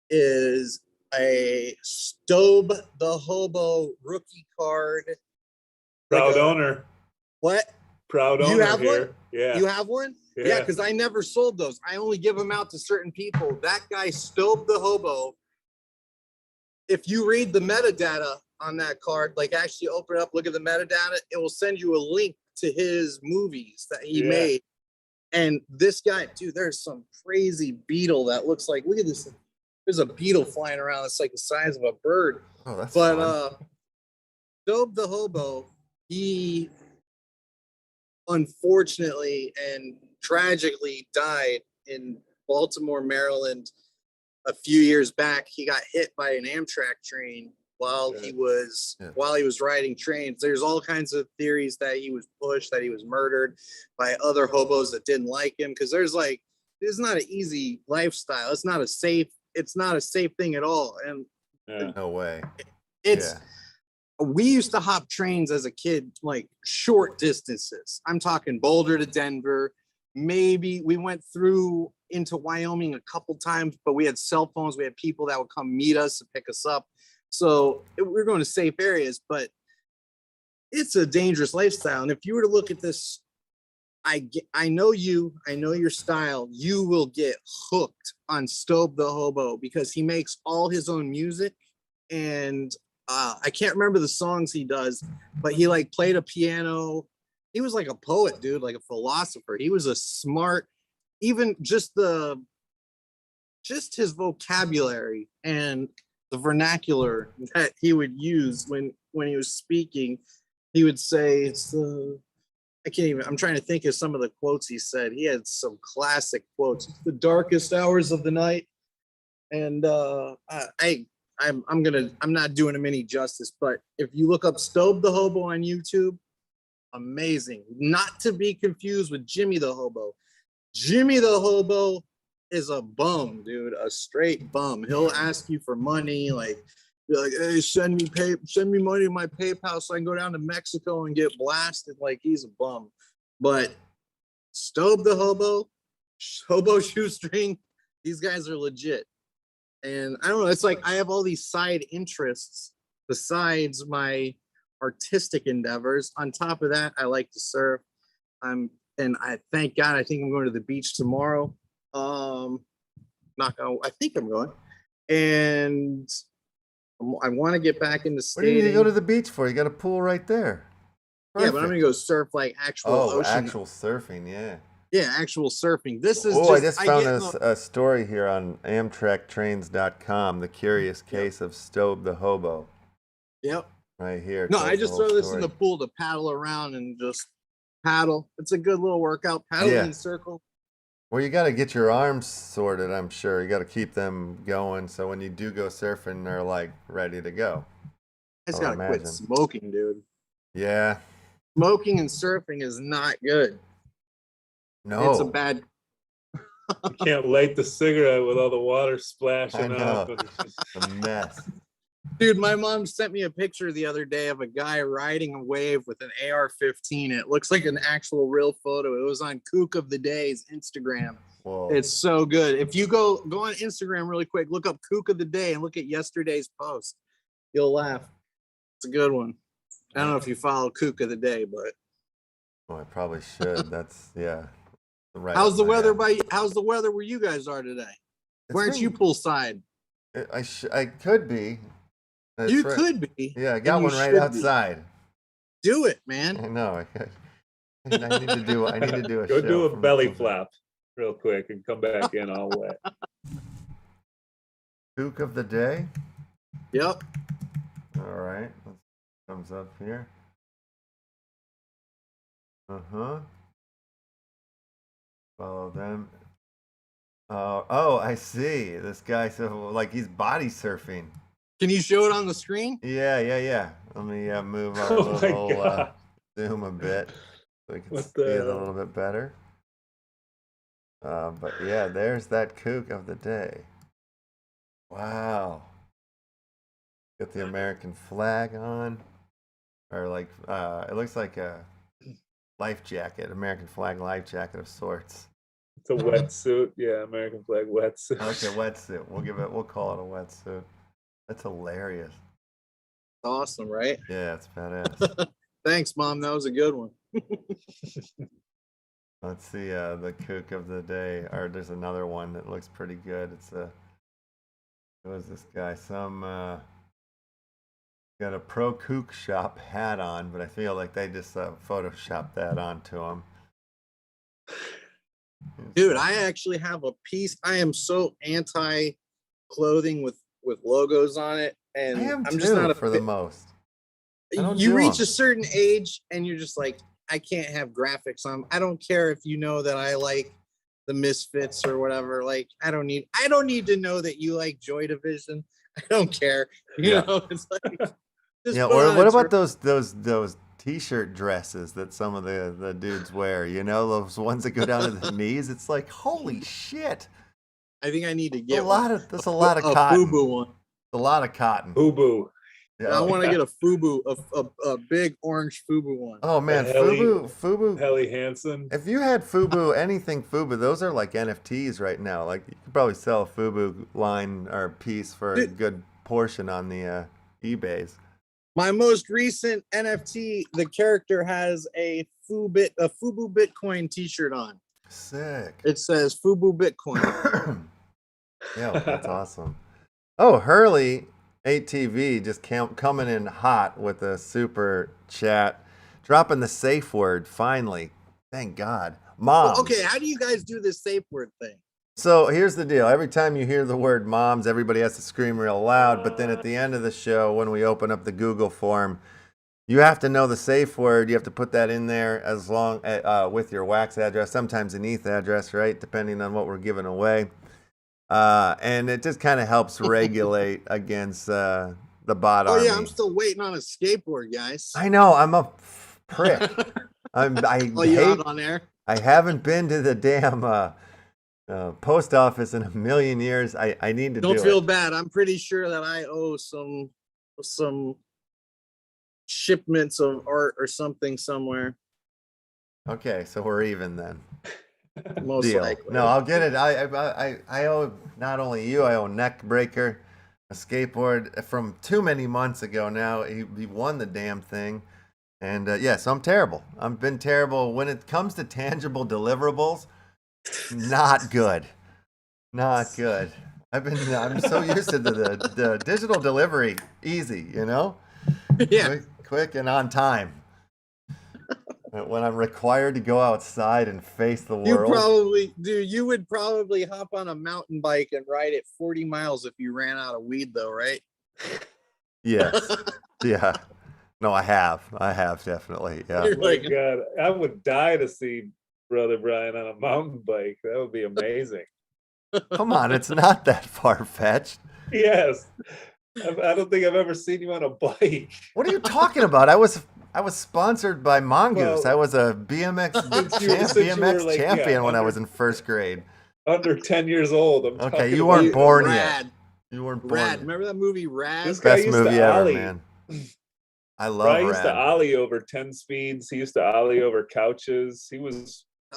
is a Stobe the Hobo rookie card. Proud owner. What? Proud You owner have here. one? Yeah. You have one? Yeah, because I never sold those. I only give them out to certain people. That guy, Stobe the Hobo, if you read the metadata on that card, like actually open it up, look at the metadata, it will send you a link to his movies that he made. And this guy, dude, there's some crazy beetle that looks like, look at this. There's a beetle flying around. It's like the size of a bird. Oh, that's but fun. Stobe the Hobo, he unfortunately and tragically died in Baltimore, Maryland a few years back. He got hit by an Amtrak train while he was riding trains. There's all kinds of theories that he was pushed, that he was murdered by other hobos that didn't like him, because it's not an easy lifestyle. It's not a safe thing at all. And no way. We used to hop trains as a kid, like short distances. I'm talking Boulder to Denver. Maybe we went through into Wyoming a couple times, but we had cell phones. We had people that would come meet us and pick us up. So we're going to safe areas, but it's a dangerous lifestyle. And if you were to look at this, I know your style. You will get hooked on Stobe the Hobo because he makes all his own music. And I can't remember the songs he does, but he like played a piano. He was like a poet, dude, like a philosopher. He was a smart, even just his vocabulary and the vernacular that he would use when he was speaking. He would say, I'm trying to think of some of the quotes he said. He had some classic quotes. It's the darkest hours of the night. And I'm not doing him any justice, but if you look up Stobe the Hobo on YouTube, amazing. Not to be confused with Jimmy the Hobo. Jimmy the Hobo is a bum, dude, a straight bum. He'll ask you for money, be like, hey, send me money to my PayPal so I can go down to Mexico and get blasted. Like, he's a bum. But Stobe the Hobo, Hobo Shoestring, these guys are legit. And I don't know, it's like I have all these side interests besides my artistic endeavors. On top of that, I like to surf. Thank God, I think I'm going to the beach tomorrow. I think I'm going. And I want to get back into skating. What do you need to go to the beach for? You got a pool right there. Perfect. Yeah, but I'm going to go surf like actual ocean. Actual surfing, yeah. Yeah, actual surfing. This is I just found a story here on AmtrakTrains.com, The Curious Case of Stobe the Hobo. Yep. Right here. No, I just throw this in the pool to paddle around and just paddle. It's a good little workout. Paddle in a circle. Well, you got to get your arms sorted, I'm sure. You got to keep them going so when you do go surfing, they're like ready to go. I just got to quit smoking, dude. Yeah. Smoking and surfing is not good. No. It's a bad. You can't light the cigarette with all the water splashing up. It's a mess. Dude, my mom sent me a picture the other day of a guy riding a wave with an AR-15. It looks like an actual real photo. It was on Kook of the Day's Instagram. Whoa. It's so good. If you go on Instagram really quick, look up Kook of the Day and look at yesterday's post. You'll laugh. It's a good one. I don't know if you follow Kook of the Day, but. Well, I probably should. That's, yeah. Right. How's the weather where you guys are today? Why aren't you poolside? I could be. You could be. Yeah, I got one right outside. Do it, man. I know. I need to do a Go show. do a belly flap real quick and come back in all wet. Kook of the Day? Yep. All right. Comes up here. Uh-huh. Follow them. Oh, I see. This guy, so like he's body surfing. Can you show it on the screen? Yeah. Let me move our Oh my little God. zoom a bit so we can What see the it a hell? little bit better. But yeah, there's that kook of the day. Wow. Got the American flag on, or like it looks like a life jacket, American flag life jacket of sorts. It's a wetsuit. Yeah, American flag wetsuit. Okay, wetsuit. We'll call it a wetsuit. That's hilarious. Awesome, right? Yeah, it's badass. Thanks, Mom. That was a good one. Let's see the kook of the day. Or there's another one that looks pretty good. It's who is this guy? Some got a Pro Kook Shop hat on, but I feel like they just photoshopped that onto him. Dude, I actually have a piece. I am so anti clothing with logos on it, and I am I'm too, just not a for the most. I don't You do reach 'em. a certain age, and you're just like, I can't have graphics on. I don't care if you know that I like the Misfits or whatever. Like, I don't need to know that you like Joy Division. I don't care. You Yeah. know, it's like, just Yeah, put or on what a about those t-shirt dresses that some of the dudes wear? You know, those ones that go down to the knees. It's like, holy shit! I think I need to That's get a lot of a cotton. FUBU one. A lot of cotton. FUBU. Yeah. I want to get a FUBU, a big orange FUBU one. Oh man, Helly FUBU. Helly Hansen. If you had FUBU, anything FUBU, those are like NFTs right now. Like you could probably sell a FUBU line or piece for a good portion on the eBays. My most recent NFT, the character has a FUBU Bitcoin T-shirt on. Sick. It says FUBU Bitcoin. Yeah, that's awesome. Oh, Hurley ATV just coming in hot with a super chat, dropping the safe word finally. Thank God. Moms. Well, okay, how do you guys do this safe word thing? So here's the deal. Every time you hear the word moms, everybody has to scream real loud. But then at the end of the show, when we open up the Google form, you have to know the safe word. You have to put that in there as long with your wax address, sometimes an ETH address, right? Depending on what we're giving away. And it just kind of helps regulate against the bot army. Oh yeah, I'm still waiting on a skateboard, guys. I know. I'm a prick. I you out on air? I haven't been to the damn post office in a million years. I need to Don't do feel it. bad. I'm pretty sure that I owe some shipments of art or something somewhere. Okay, so we're even then. Most Deal. likely. No, I'll get it. I owe not only you, I owe Neckbreaker a skateboard from too many months ago now. He won the damn thing. And yeah, so I'm terrible. I've been terrible when it comes to tangible deliverables. Not good. Not good. I'm so used to the digital delivery, easy, you know? Yeah. Quick and on time. When I'm required to go outside and face the world. You would probably hop on a mountain bike and ride it 40 miles if you ran out of weed though, right? Yes. Yeah. No, I have definitely. Yeah. Oh my God, I would die to see Brother Brian on a mountain bike. That would be amazing. Come on, it's not that far-fetched. Yes. I don't think I've ever seen you on a bike. What are you talking about? I was sponsored by Mongoose. Well, I was a BMX like, champion when I was in first grade. Under 10 years old. Okay, you weren't born yet. You weren't born Rad. yet. Remember that movie Rad? This guy Best used movie to ever, ollie. man. I love Brian used to Rad. ollie over 10 speeds. He used to ollie over couches.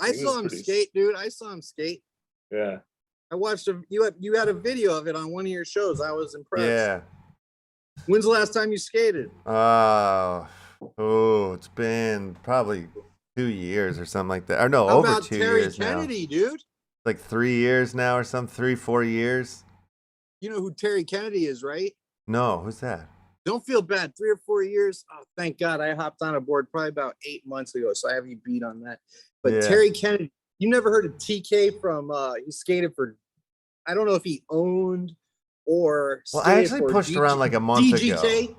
I saw him skate, dude. I saw him skate. Yeah. I watched you had a video of it on one of your shows. I was impressed. Yeah. When's the last time you skated? It's been probably 2 years or something like that. Or no, How over about 2 Terry years Kennedy, now. dude? Like 3 years now or something, 3-4 years. You know who Terry Kennedy is, right? No, who's that? Don't feel bad. 3 or 4 years. Oh, thank God. I hopped on a board probably about 8 months ago, so I have you beat on that. But Yeah. Terry Kennedy, you never heard of TK from he skated for, I don't know if he owned or Well, I actually pushed around like a month ago.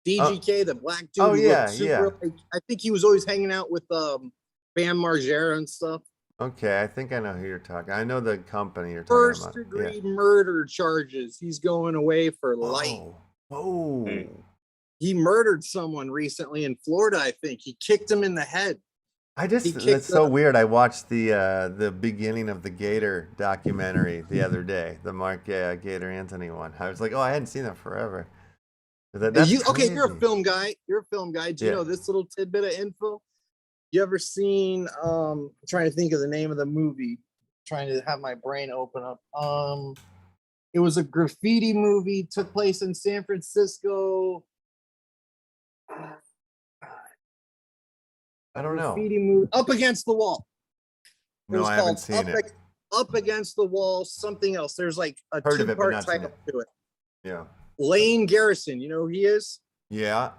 DGK, the black dude. Oh, who yeah, looked super, like, I think he was always hanging out with Bam Margera and stuff. Okay, I think I know who you're talking. I know the company you're talking about. First degree murder charges. He's going away for life. Oh, Whoa. Hey. He murdered someone recently in Florida, I think. He kicked him in the head. That's so weird. I watched the beginning of the Gator documentary the other day, the Mark Gator Anthony one. I was like, oh, I hadn't seen that forever. That's Okay, you're a crazy. film guy. You're a film guy. Do you Yeah. know this little tidbit of info? You ever seen I'm trying to think of the name of the movie, trying to have my brain open up. It was a graffiti movie, took place in San Francisco. I don't know. Graffiti movie, Up Against the Wall. It No, was I called haven't seen it. Up Against the Wall, something else. There's like a Heard of it, but two-part not seen title it. to it. Yeah. Lane Garrison, you know who he is? Yeah.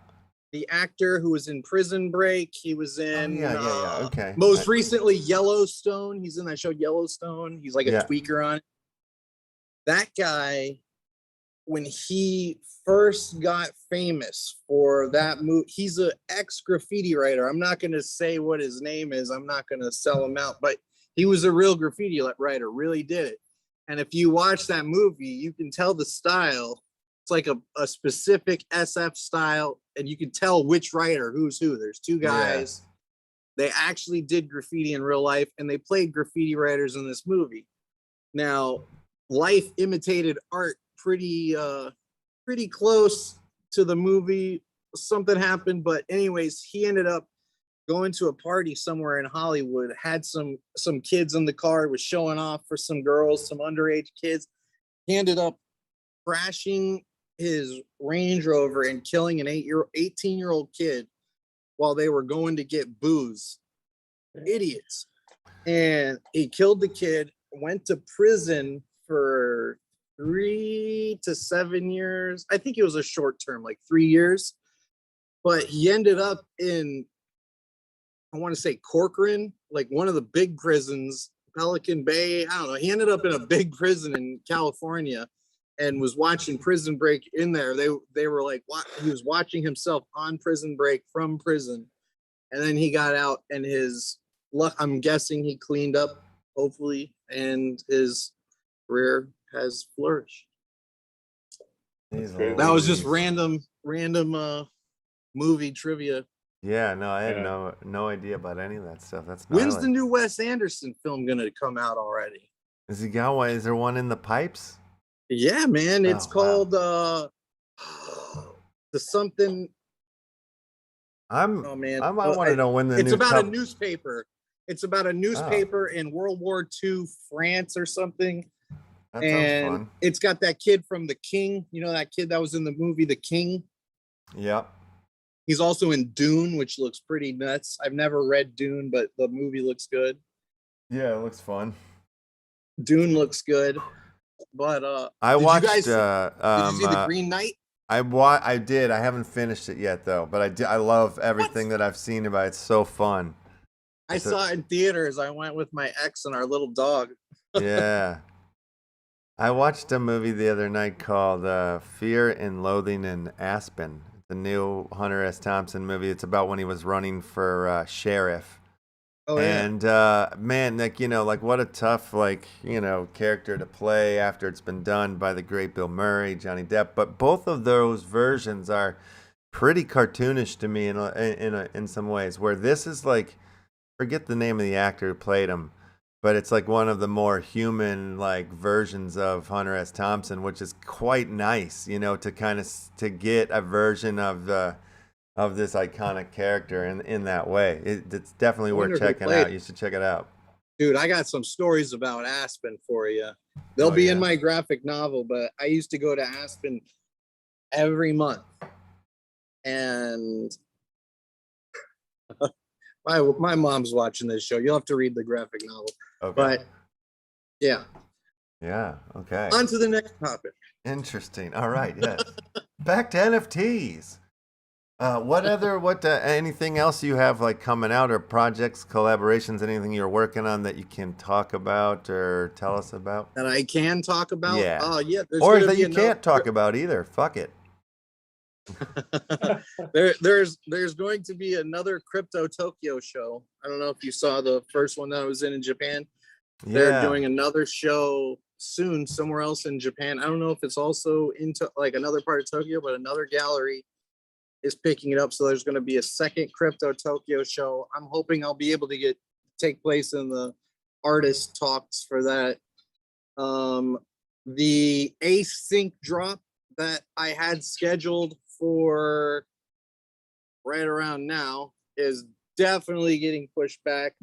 The actor who was in Prison Break. He was in Yeah. Okay. most recently Yellowstone. He's in that show Yellowstone. He's like a tweaker on it. That guy, when he first got famous for that movie, he's an ex-graffiti writer. I'm not going to say what his name is. I'm not going to sell him out, but he was a real graffiti writer, really did it. And if you watch that movie, you can tell the style. It's like a specific SF style, and you can tell which writer, who's who. There's two guys. Yeah. They actually did graffiti in real life, and they played graffiti writers in this movie. Now, life imitated art pretty close to the movie. Something happened, but anyways, he ended up going to a party somewhere in Hollywood, had some kids in the car, was showing off for some girls, some underage kids. He ended up crashing his Range Rover and killing an 18-year-old kid while they were going to get booze. Idiots. And he killed the kid, went to prison for 3 to 7 years. I think it was a short term, like 3 years. But he ended up in, I want to say Corcoran, like one of the big prisons, Pelican Bay. I don't know. He ended up in a big prison in California and was watching Prison Break in there. They were like, what? He was watching himself on Prison Break from prison. And then he got out, and his luck, I'm guessing he cleaned up, hopefully, and his career has flourished. That was just random movie trivia. Yeah, no, I had no idea about any of that stuff. That's when's the new Wes Anderson film gonna come out already? Is there one in the pipes? Yeah, man. It's called the something. I want to know when the. It's about a newspaper. It's about a newspaper in World War II France or something. That sounds fun. It's got that kid from The King. You know that kid that was in the movie The King? Yep. He's also in Dune, which looks pretty nuts. I've never read Dune, but the movie looks good. Yeah, it looks fun. Dune looks good. But I watched. did you see The Green Knight? I did. I haven't finished it yet though, but I love everything that I've seen about it. It's so fun. I saw it in theaters. I went with my ex and our little dog. Yeah. I watched a movie the other night called Fear and Loathing in Aspen. The new Hunter S. Thompson movie. It's about when he was running for sheriff. Oh, yeah. And man, like what a tough character to play after it's been done by the great Bill Murray, Johnny Depp. But both of those versions are pretty cartoonish to me in some ways. Where this is like, forget the name of the actor who played him, but it's like one of the more human versions of Hunter S. Thompson, which is quite nice, to get a version of this iconic character in that way. It's definitely worth checking out. You should check it out. Dude, I got some stories about Aspen for you. They'll be in my graphic novel, but I used to go to Aspen every month. And my mom's watching this show. You'll have to read the graphic novel. Okay. But yeah. Yeah, okay. On to the next topic. Interesting. All right, yes. Back to NFTs. Anything else you have coming out, or projects, collaborations, anything you're working on that you can talk about or tell us about? That I can talk about? Yeah. Yeah. Or that you can't talk about either. Fuck it. There's going to be another Crypto Tokyo show. I don't know if you saw the first one that I was in Japan. Yeah. They're doing another show soon somewhere else in Japan. I don't know if it's also into like another part of Tokyo, but another gallery is picking it up. So there's going to be a second Crypto Tokyo show. I'm hoping I'll be able to take place in the artist talks for that. The async drop that I had scheduled for right around now is definitely getting pushed back.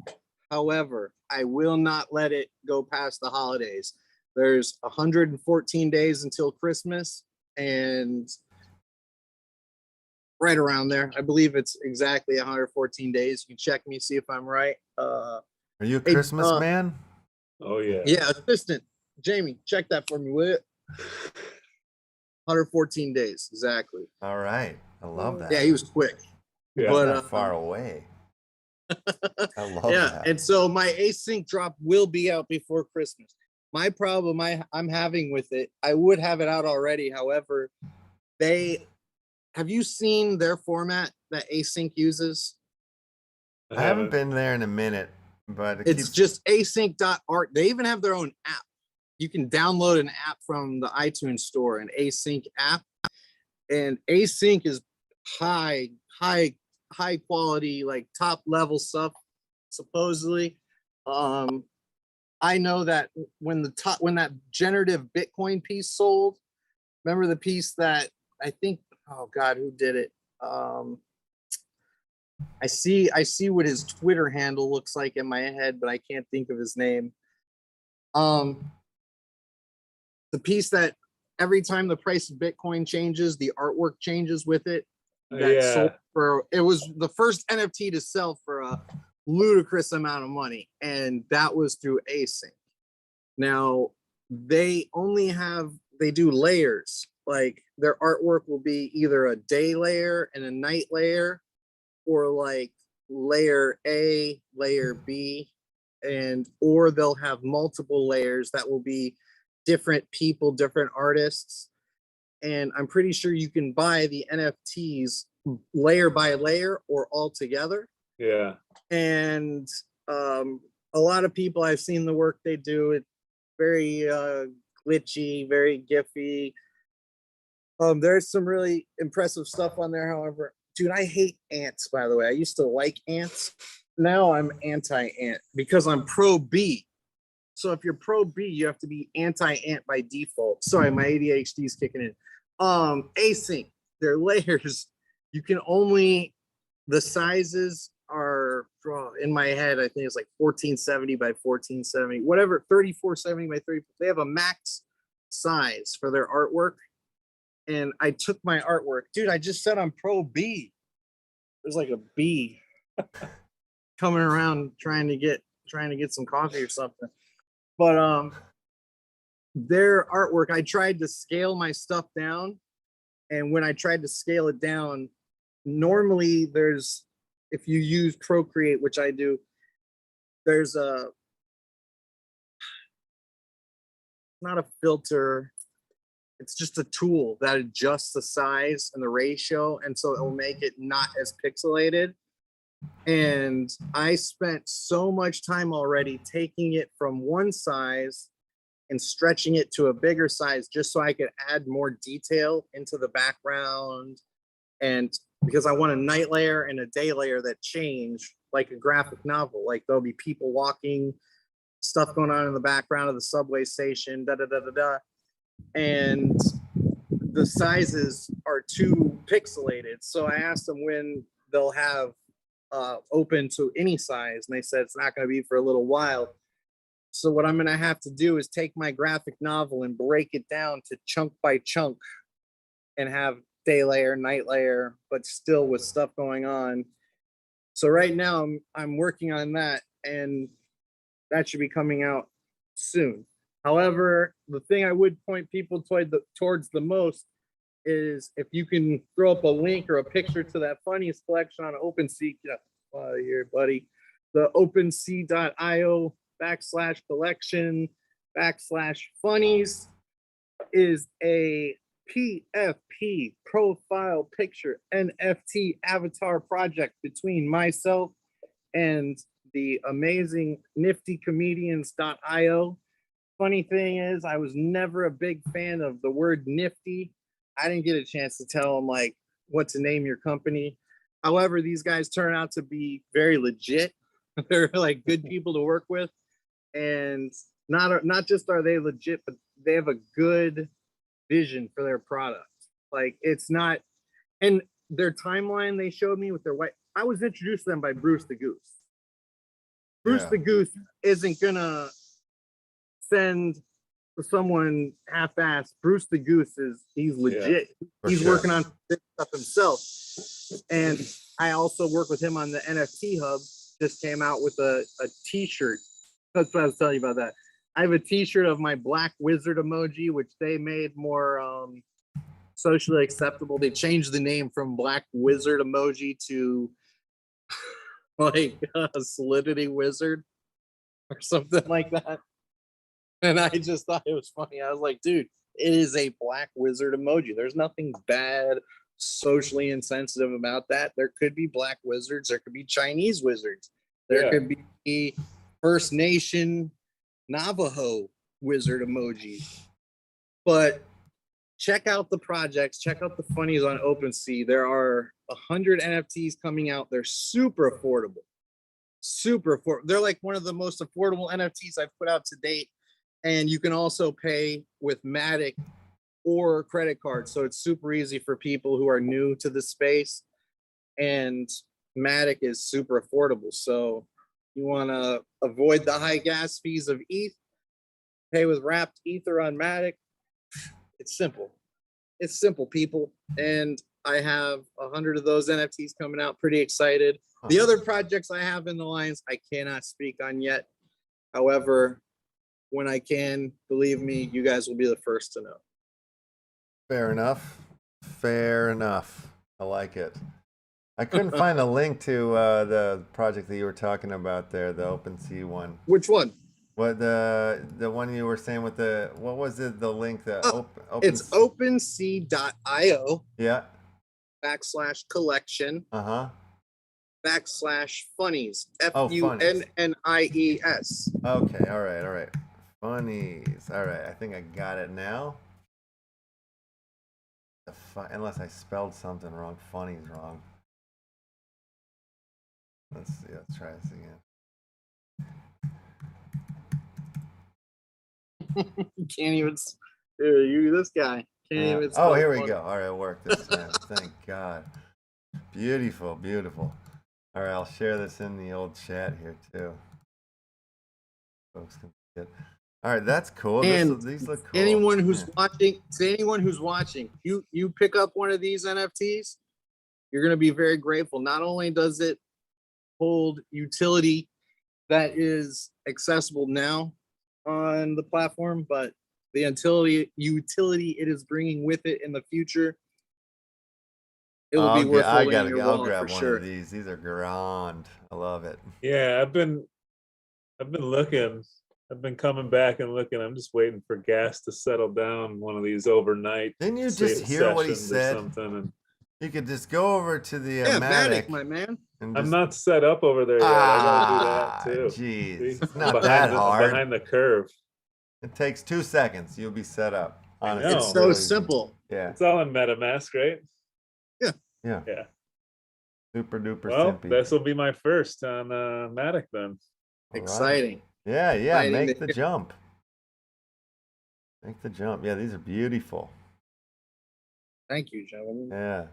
However, I will not let it go past the holidays. There's 114 days until Christmas, and right around there, I believe it's exactly 114 days. You can check me, see if I'm right. Are you a Christmas man? Oh yeah. Yeah, assistant Jamie, check that for me, will you? 114 days exactly. All right, I love that. Yeah, he was quick. Yeah. But But not far away. I love yeah, that. and so my async drop will be out before Christmas. My problem I'm having with it, I would have it out already. However, have you seen their format that async uses? I haven't been there in a minute, but It's just async.art. They even have their own app. You can download an app from the iTunes store, an async app, and async is high quality, like top level stuff, supposedly. I know that when that generative Bitcoin piece sold, remember the piece that I think, oh God, who did it? I see what his Twitter handle looks like in my head, but I can't think of his name. The piece that every time the price of Bitcoin changes, the artwork changes with it. Sold for, it was the first NFT to sell for a ludicrous amount of money, and that was through async. Now they do layers. Like their artwork will be either a day layer and a night layer, or like layer A, layer B, or they'll have multiple layers that will be different people, different artists. And I'm pretty sure you can buy the NFTs layer by layer or all together. Yeah. And a lot of people, I've seen the work they do. It's very glitchy, very gify. There's some really impressive stuff on there. However, dude, I hate ants, by the way. I used to like ants. Now I'm anti-ant because I'm pro bee. So if you're pro bee, you have to be anti-ant by default. Sorry, my ADHD is kicking in. Async, they're layers. You can only, the sizes are, in my head, I think it's like 1470 by 1470, whatever, 3470 by 30. They have a max size for their artwork. And I took my artwork. Dude, I just said I'm pro bee. There's like a bee coming around trying to get some coffee or something. But their artwork, I tried to scale my stuff down, and when I tried to scale it down, normally there's, if you use Procreate, which I do, there's not a filter, it's just a tool that adjusts the size and the ratio, and so it will make it not as pixelated. And I spent so much time already taking it from one size and stretching it to a bigger size just so I could add more detail into the background. And because I want a night layer and a day layer that change like a graphic novel, like there'll be people walking, stuff going on in the background of the subway station, da da da da da. And the sizes are too pixelated. So I asked them when they'll have open to any size, and they said it's not going to be for a little while. So what I'm going to have to do is take my graphic novel and break it down to chunk by chunk and have day layer, night layer, but still with stuff going on. So right now I'm working on that, and that should be coming out soon. However, the thing I would point people towards the most is if you can throw up a link or a picture to that funniest collection on OpenSea, here, buddy, the OpenSea.io/collection/funnies is a PFP profile picture NFT avatar project between myself and the amazing nifty comedians.io. funny thing is, I was never a big fan of the word nifty. I didn't get a chance to tell them like what to name your company. However, these guys turn out to be very legit. They're like good people to work with, and not just are they legit, but they have a good vision for their product. Like it's not, and their timeline they showed me with their white. I was introduced to them by Bruce the Goose. Bruce the Goose isn't gonna send someone half-assed. Bruce the Goose he's legit. He's working on this stuff himself. And I also work with him on the NFT Hub. Just came out with a t-shirt. That's what I was telling you about that. I have a t-shirt of my black wizard emoji, which they made more socially acceptable. They changed the name from black wizard emoji to like a solidity wizard or something like that. And I just thought it was funny. I was like, dude, it is a black wizard emoji. There's nothing bad, socially insensitive about that. There could be black wizards. There could be Chinese wizards. There could be First Nation Navajo wizard emoji. But check out the projects. Check out the funnies on OpenSea. There are 100 NFTs coming out. They're super affordable. Super affordable. They're like one of the most affordable NFTs I've put out to date. And you can also pay with Matic or credit card. So it's super easy for people who are new to the space. And Matic is super affordable. So you want to avoid the high gas fees of ETH, pay with wrapped Ether on Matic. It's simple. It's simple, people. And I have 100 of those NFTs coming out. Pretty excited. The other projects I have in the lines, I cannot speak on yet. However, when I can, believe me, you guys will be the first to know. Fair enough. Fair enough. I like it. I couldn't find a link to the project that you were talking about there, the OpenSea one. Which one? What the one you were saying with the, what was it? The link it's OpenSea.io. Yeah. /collection. /funnies. FUNNIES. Okay. All right. Funnies. All right. I think I got it now. Unless I spelled something wrong. Funny's wrong. Let's see. Let's try this again. Can't even. You, this guy. Can't even. Oh, here we go. All right, it worked this time. Thank God. Beautiful, beautiful. All right, I'll share this in the old chat here too. Folks can see it. All right, that's cool. And these look cool. Anyone who's watching, to anyone who's watching, you pick up one of these NFTs, you're going to be very grateful. Not only does it hold utility that is accessible now on the platform, but the utility it is bringing with it in the future, it will be worth holding in your wallet for sure. Of these. These are grand. I love it. Yeah, I've been looking. I've been coming back and looking. I'm just waiting for gas to settle down one of these overnight. Didn't you just hear what he said? And you could just go over to the Matic, my man. I'm not set up over there yet. I gotta do that too. Jeez, it's not that hard. Behind the curve. It takes 2 seconds. You'll be set up. Honestly, it's so simple. Yeah, it's all in MetaMask, right? Yeah. Super duper. Well, this will be my first on Matic then. Exciting. Right. Yeah. Make the jump. Make the jump. Yeah, these are beautiful. Thank you, gentlemen. Yeah.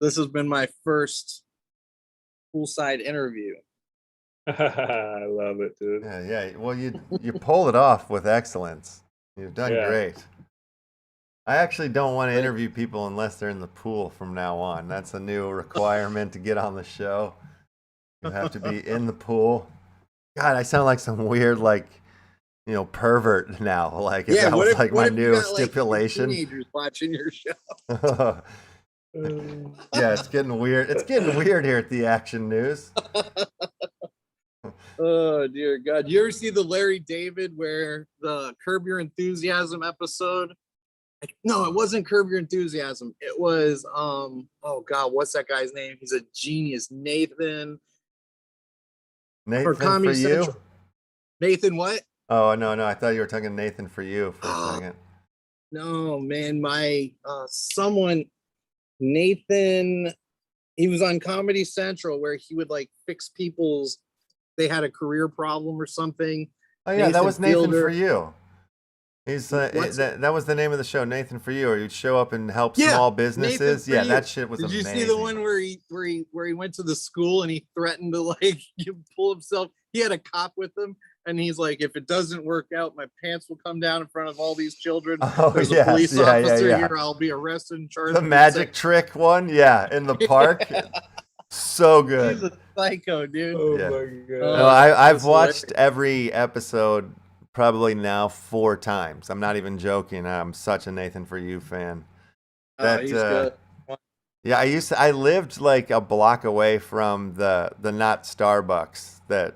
This has been my first poolside interview. I love it, dude. Yeah. Well, you pulled it off with excellence. You've done great. I actually don't want to interview people unless they're in the pool from now on. That's a new requirement to get on the show. You have to be in the pool. God, I sound like some weird, pervert now. Like, if that was like my new stipulation. Teenagers watching your show. Yeah, it's getting weird. It's getting weird here at the Action News. Oh dear God! You ever see the Larry David where the Curb Your Enthusiasm episode? No, it wasn't Curb Your Enthusiasm. It was oh God, what's that guy's name? He's a genius. Nathan for you? Nathan what? Oh, no, no. I thought you were talking Nathan for you for a second. No, man, my someone, Nathan, he was on Comedy Central where he would like fix people's, they had a career problem or something. Oh, yeah, that was Nathan Fielder. for you. He's that was the name of the show, Nathan for You, or you'd show up and help small businesses. Yeah, that shit was amazing. Did you see the one where he went to the school and he threatened to like pull himself? He had a cop with him, and he's like, "If it doesn't work out, my pants will come down in front of all these children. Oh, There's yes, a police yeah, officer yeah. here. I'll be arrested and charged." The magic trick one, yeah, in the park. So good. He's a psycho, dude. Oh Yeah. my god. No, I've watched every episode probably now 4 times. I'm not even joking. I'm such a Nathan for You fan. He's good. Yeah, I lived like a block away from the not Starbucks that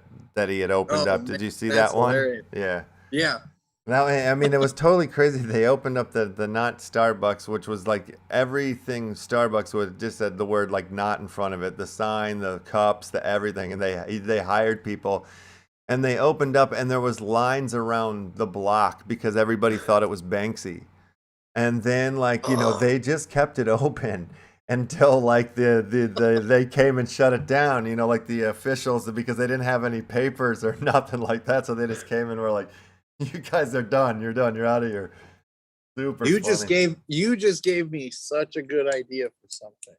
he had opened up. Did you see that one? Hilarious. Yeah. Yeah. Now, I mean, it was totally crazy. They opened up the not Starbucks, which was like everything Starbucks would just said the word like not in front of it, the sign, the cups, the everything, and they hired people, and they opened up, and there was lines around the block because everybody thought it was Banksy, and then like they just kept it open until like they came and shut it down, like the officials, because they didn't have any papers or nothing like that, so they just came and were like, "You guys are done. You're done. You're out of here." Super You funny. just gave me such a good idea for something.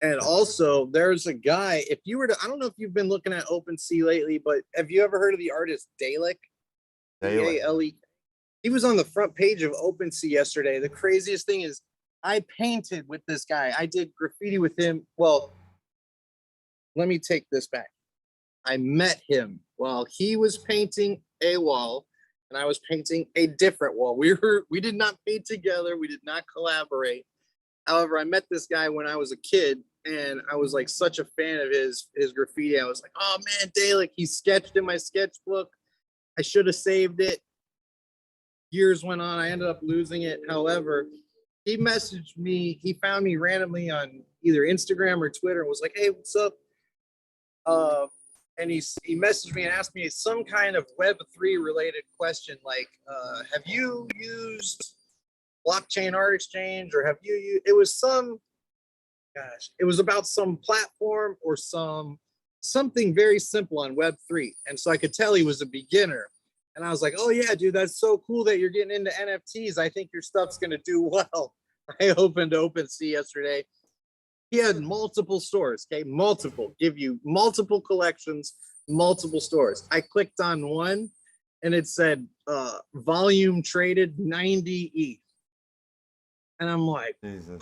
And also, there's a guy. If you were to, I don't know if you've been looking at OpenSea lately, but have you ever heard of the artist Dalek? D-A-L-E. He was on the front page of OpenSea yesterday. The craziest thing is, I painted with this guy. I did graffiti with him. Well, let me take this back. I met him while he was painting a wall, and I was painting a different wall. We did not paint together. We did not collaborate. However, I met this guy when I was a kid, and I was like such a fan of his graffiti. I was like, "Oh man, Dalek!" He sketched in my sketchbook. I should have saved it. Years went on. I ended up losing it. However, he messaged me. He found me randomly on either Instagram or Twitter and was like, "Hey, what's up?" And he messaged me and asked me some kind of Web3 related question, like, have you used blockchain art exchange, or have you used, it was it was about some platform or something very simple on Web3. And so I could tell he was a beginner. And I was like, "Oh yeah, dude, that's so cool that you're getting into NFTs. I think your stuff's going to do well." I opened OpenSea yesterday. He had multiple stores, okay? Multiple, give you multiple collections, multiple stores. I clicked on one and it said volume traded 90 ETH. And I'm like, Jesus.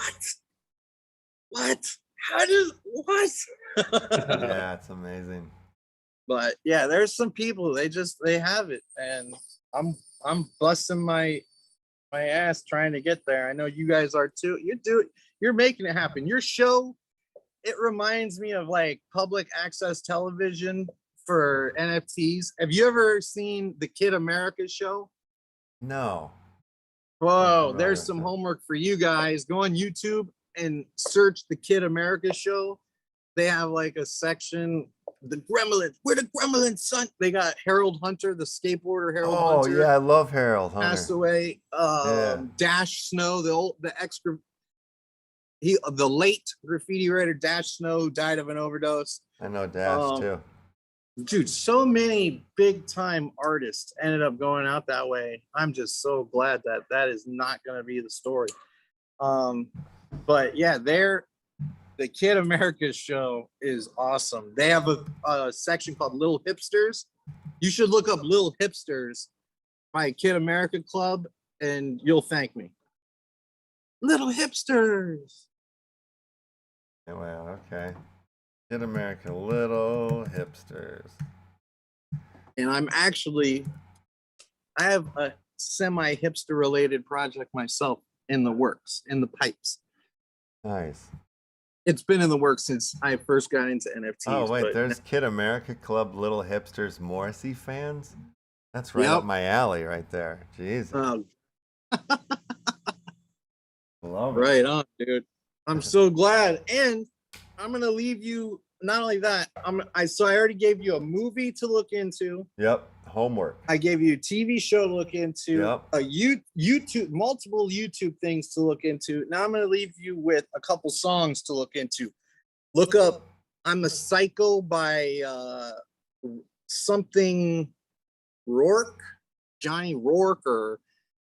What? What? Yeah, it's amazing. But yeah, there's some people, they have it. And I'm busting my ass trying to get there. I know you guys are too. You're making it happen. Your show, it reminds me of like public access television for NFTs. Have you ever seen the Kid America show? No. Whoa, there's some homework for you guys. Go on YouTube and search the Kid America show. They have like a section, the Gremlins. We're the Gremlins, son. They got Harold Hunter, the skateboarder Harold Hunter. Oh yeah, I love Harold Hunter. Passed away. Dash Snow, the late graffiti writer Dash Snow died of an overdose. I know Dash too. Dude, so many big time artists ended up going out that way. I'm just so glad that is not going to be the story. But yeah, the Kid America show is awesome. They have a section called Little Hipsters. You should look up Little Hipsters by Kid America Club and you'll thank me. Little Hipsters. Well, okay. Kid America, Little Hipsters. And I have a semi-hipster related project myself in the works, in the pipes. Nice. It's been in the works since I first got into NFTs. Oh, wait, there's Kid America Club Little Hipsters Morrissey fans? That's right up my alley right there. Jesus. Love it. Right on, dude. I'm so glad. And I'm going to leave you not only that, so I already gave you a movie to look into. Yep. Homework. I gave you a TV show to look into. Yep. A YouTube, multiple YouTube things to look into. Now I'm gonna leave you with a couple songs to look into. Look up "I'm a Psycho" by something Rourke, Johnny Rourke, or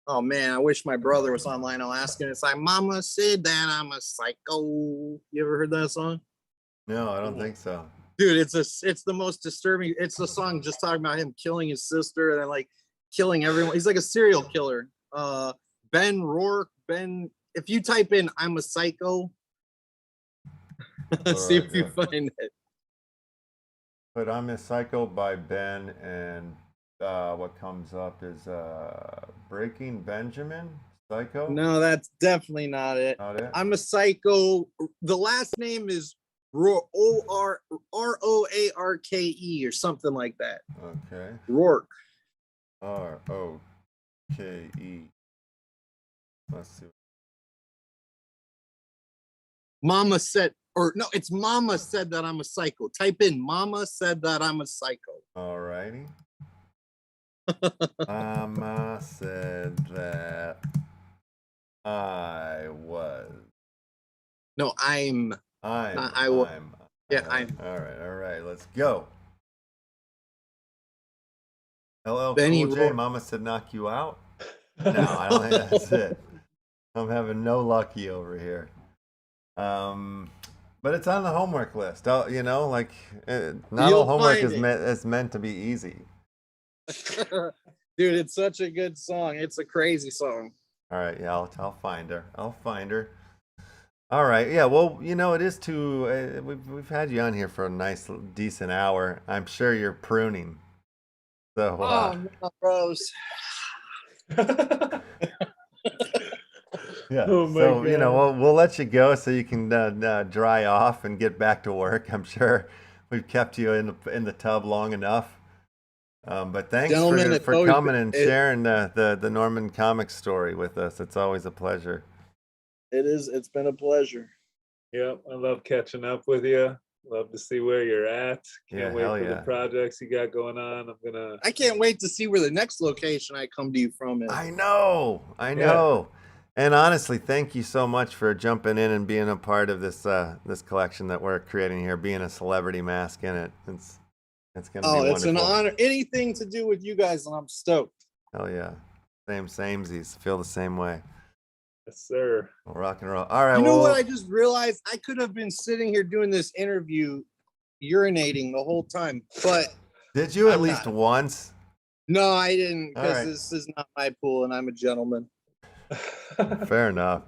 oh man, I wish my brother was online. I'll ask him. It's like, "Mama said that I'm a psycho." You ever heard that song? No, I don't think so. Dude, it's the most disturbing. It's the song just talking about him killing his sister and then like killing everyone. He's like a serial killer. Ben Rourke. If you type in "I'm a psycho," see if you find it. But I'm a Psycho by Ben, and what comes up is Breaking Benjamin, Psycho? No, that's definitely not it. Not it? I'm a Psycho. The last name is Roarke or something like that. Okay. Rourke. R-O-K-E. Let's see. Mama said, or no, it's Mama Said That I'm a Psycho. Type in "Mama Said That I'm a Psycho." All righty. Mama said that I was. No, I'm. I'm. Yeah, I'm. All right. Let's go. LL Benny Cool J, Rourke. Mama said knock you out? No, I don't think that's it. I'm having no lucky over here. But it's on the homework list. You know, like not all homework is meant to be easy. Dude, it's such a good song. It's a crazy song. All right, yeah, I'll find her. All right, yeah. Well, you know, it is too. We've had you on here for a nice, decent hour. I'm sure you're pruning. So. No, bros. Yeah. Oh my So God. you know, we'll let you go so you can dry off and get back to work. I'm sure we've kept you in the tub long enough. But thanks for coming and sharing the Norman comics story with us. It's always a pleasure. It's been a pleasure. Yep, I love catching up with you. Love to see where you're at. Can't wait for the projects you got going on. I can't wait to see where the next location I come to you from is. I know. Yeah. And honestly, thank you so much for jumping in and being a part of this this collection that we're creating here, being a celebrity mask in it. It's gonna be wonderful. It's an honor. Anything to do with you guys, and I'm stoked. Hell yeah. Samesies. Feel the same way. Yes, sir. Well, rock and roll. All right. You know what? I just realized I could have been sitting here doing this interview, urinating the whole time. But did you at least once? No, I didn't, because this is not my pool, and I'm a gentleman. Fair enough.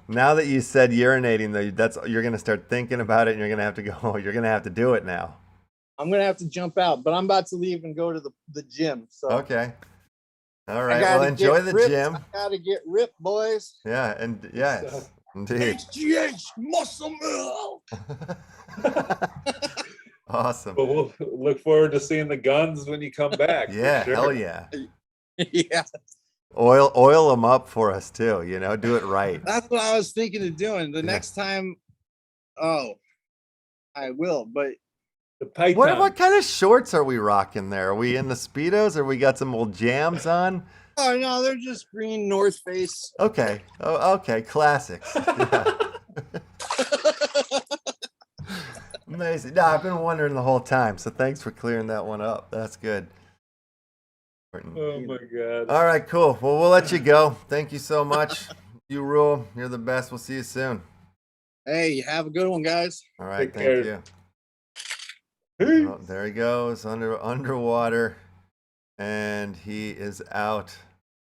Now that you said urinating, though, you're gonna start thinking about it, and you're gonna have to go. You're gonna have to do it now. I'm gonna have to jump out, but I'm about to leave and go to the gym. So okay. All right. Well, enjoy the gym. I gotta get ripped, boys. Yeah, and yes, indeed. HGH muscle milk. Awesome. Well, we'll look forward to seeing the guns when you come back. Yeah, sure. hell yeah. Yeah. Oil them up for us too. You know, do it right. That's what I was thinking of doing. The next time, I will. But the Python. What kind of shorts are we rocking there? Are we in the Speedos, or we got some old jams on? Oh no, they're just green North Face. Okay. Oh, okay. Classics. Yeah. Amazing. No, I've been wondering the whole time. So thanks for clearing that one up. That's good. Oh my God. All right, cool. Well, we'll let you go. Thank you so much. You rule. You're the best. We'll see you soon. Hey, have a good one, guys. All right, Take care. you. Oh, there he goes underwater, and he is out.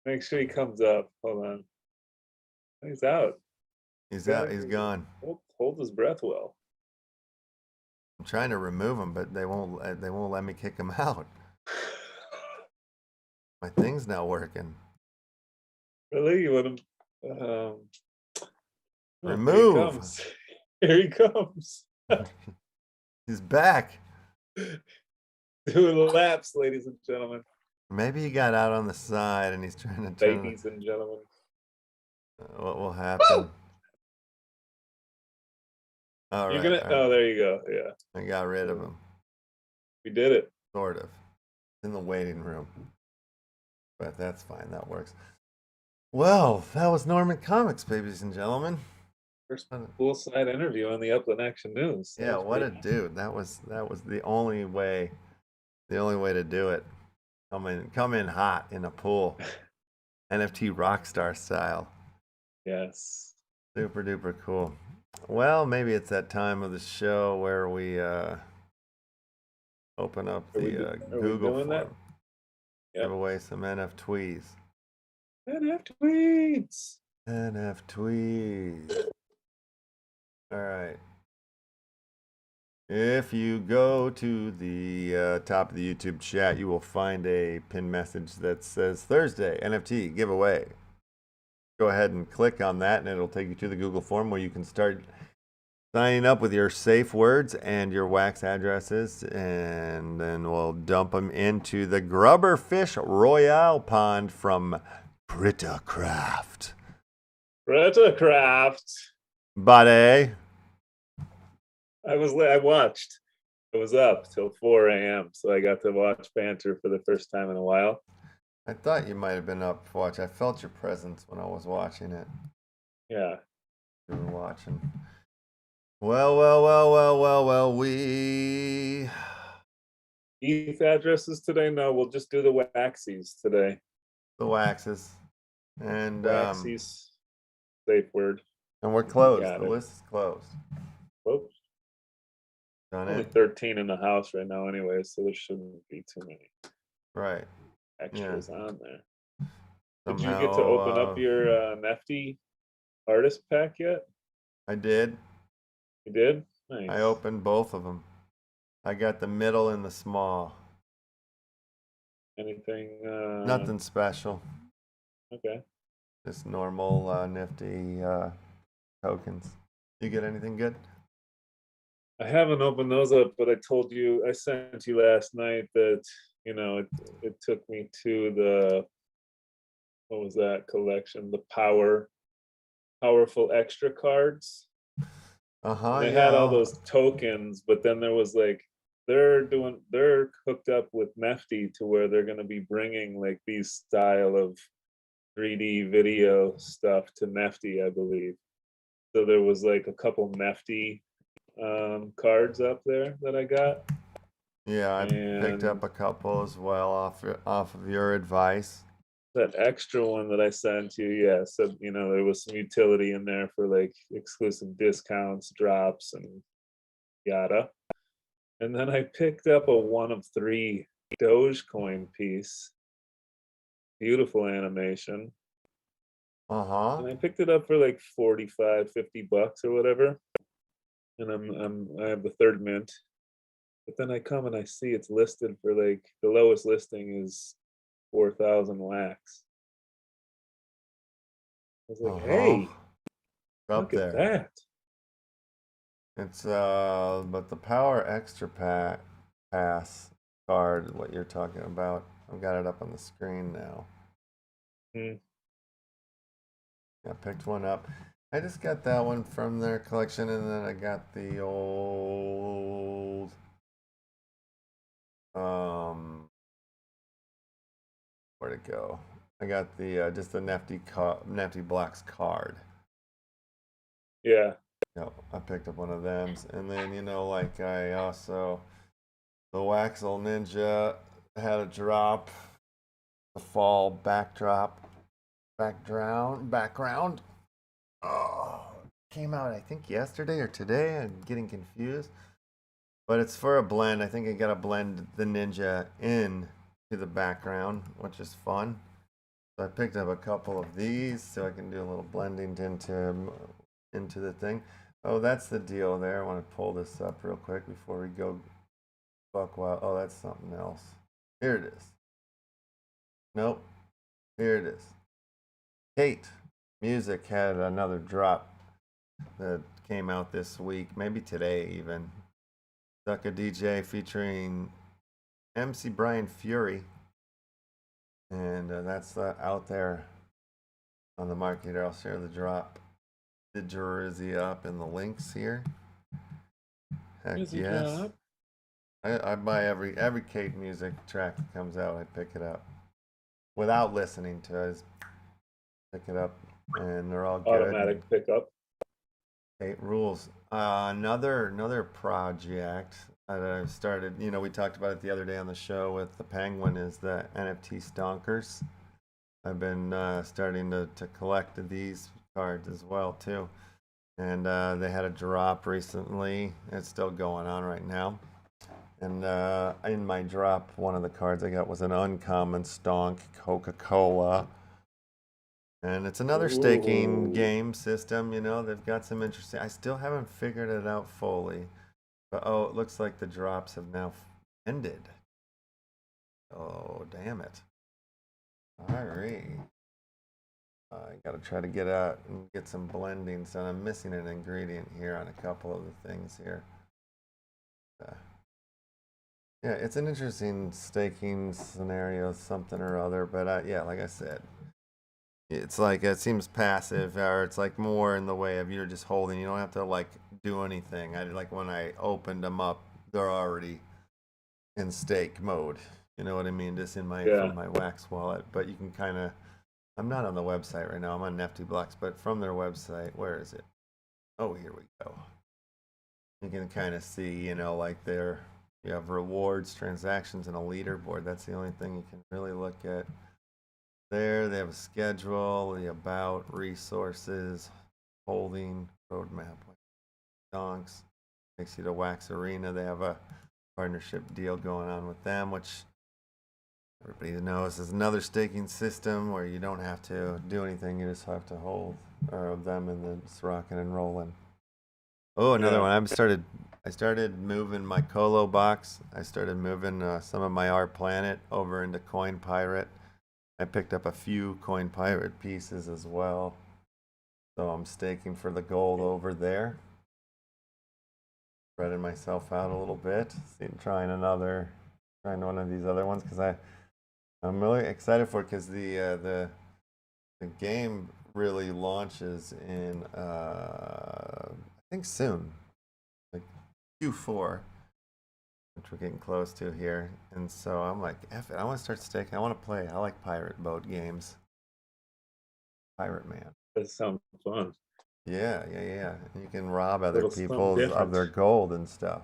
Make sure he comes up. Hold on. He's out. He's out. He's gone. Hold his breath well. I'm trying to remove him, but they won't let me kick him out. My thing's not working. Really? You want him? Remove. Here he comes. He's back. Doing laps, ladies and gentlemen. Maybe he got out on the side and he's trying to turn. Ladies and gentlemen. What will happen? Woo! All right. You're gonna. all right. Oh, there you go. Yeah, I got rid of him. we did it. Sort of. In the waiting room. But that's fine. That works. Well, that was Norman Comics, ladies and gentlemen. First full-side interview on the Upland Action News. Yeah, what a dude. That was the only way to do it. Come in hot in a pool. NFT rockstar style. Yes. Super duper cool. Well, maybe it's that time of the show where we open up the Google form. Yep. Give away some NFTs. NFTs. NFTs. All right. If you go to the top of the YouTube chat, you will find a pinned message that says Thursday NFT giveaway. Go ahead and click on that, and it'll take you to the Google form where you can start signing up with your safe words and your wax addresses, and then we'll dump them into the Grubberfish Royale Pond from Britacraft. Britacraft. Buddy. I watched. I was up till 4 a.m. so I got to watch Banter for the first time in a while. I thought you might have been up to watch. I felt your presence when I was watching it. Yeah. You were watching. Well, we... ETH addresses today? No, we'll just do the waxies today. The waxes. And waxies. Safe word. And we're closed. The list is closed. Oops. Only 13 in the house right now anyway, so there shouldn't be too many extras on there. Did you get to open up your Nifty artist pack yet? I did. You did? Nice. I opened both of them. I got the middle and the small. Anything? Nothing special. Okay. Just normal Nifty tokens. You get anything good? I haven't opened those up, but I sent you last night that, you know, it took me to the, what was that collection? The powerful extra cards. They had all those tokens, but then there was like, they're hooked up with Nifty to where they're going to be bringing like these style of 3D video stuff to Nifty, I believe. So there was like a couple Nifty cards up there that I got. Yeah, I picked up a couple as well off of your advice. That extra one that I sent you, yeah, so you know there was some utility in there for like exclusive discounts, drops, and yada. And then I picked up a 1 of 3 Dogecoin piece. Beautiful animation. And I picked it up for like 45, 50 bucks or whatever. And I have the third mint. But then I come and I see it's listed for like the lowest listing is 4,000 lakhs. I was like, hey, up look at that. It's but the Power Extra Pass card, what you're talking about, I've got it up on the screen now. I picked one up. I just got that one from their collection, and then I got the old where'd it go? I got the just the Nifty Blocks card. Yeah. I picked up one of them, and then you know, like I also the Waxel Ninja had a drop, the fall background. Oh, came out I think yesterday or today. I'm getting confused, but it's for a blend. I think I gotta blend the Ninja in to the background, which is fun. So I picked up a couple of these so I can do a little blending into the thing. Oh, that's the deal there. I want to pull this up real quick before we go buck wild. Oh, that's something else. Here it is. Nope. Here it is. Kate Music had another drop that came out this week, maybe today even. Sucka DJ featuring MC Brian Fury. And that's out there on the market. I'll share the drop. The jersey up in the links here. Heck Here's a yes. drop. I buy every Kate music track that comes out. I pick it up without listening to it. I just pick it up, and they're all good. Automatic pickup. Kate rules. Another project that I started. You know, we talked about it the other day on the show with the Penguin. Is the NFT Stonkers. I've been starting to collect these cards as well too, and they had a drop recently. It's still going on right now. And in my drop, one of the cards I got was an uncommon Stonk Coca-Cola. And it's another staking game system, you know, they've got some interesting, I still haven't figured it out fully. But oh, it looks like the drops have now ended. Oh, damn it. Alright. I gotta try to get out and get some blendings done. I'm missing an ingredient here on a couple of the things here. Yeah, it's an interesting staking scenario, something or other, but yeah, like I said, it's like, it seems passive, or it's like more in the way of you're just holding, you don't have to like do anything. I like when I opened them up, they're already in stake mode. You know what I mean? Just in my, from my Wax wallet, but you can kind of, I'm not on the website right now, I'm on Nifty Blocks, but from their website, where is it? Oh, here we go. You can kind of see, you know, like you have rewards, transactions, and a leaderboard. That's the only thing you can really look at. There, they have a schedule, the about, resources, holding, roadmap, donks. Takes you to Wax Arena. They have a partnership deal going on with them, which everybody knows is another staking system where you don't have to do anything. You just have to hold them, and then it's rocking and rolling. Oh, another one. I started moving my Colo box. I started moving some of my Our Planet over into Coin Pirate. I picked up a few Coin Pirate pieces as well. So I'm staking for the gold over there. Spreading myself out a little bit. Trying one of these other ones, because I'm really excited for it, because the game really launches in I think soon, like Q4, which we're getting close to here. And so I'm like, F it, I want to start staking. I want to play. I like pirate boat games. Pirate Man. That sounds fun. Yeah. You can rob other people different. of their gold and stuff.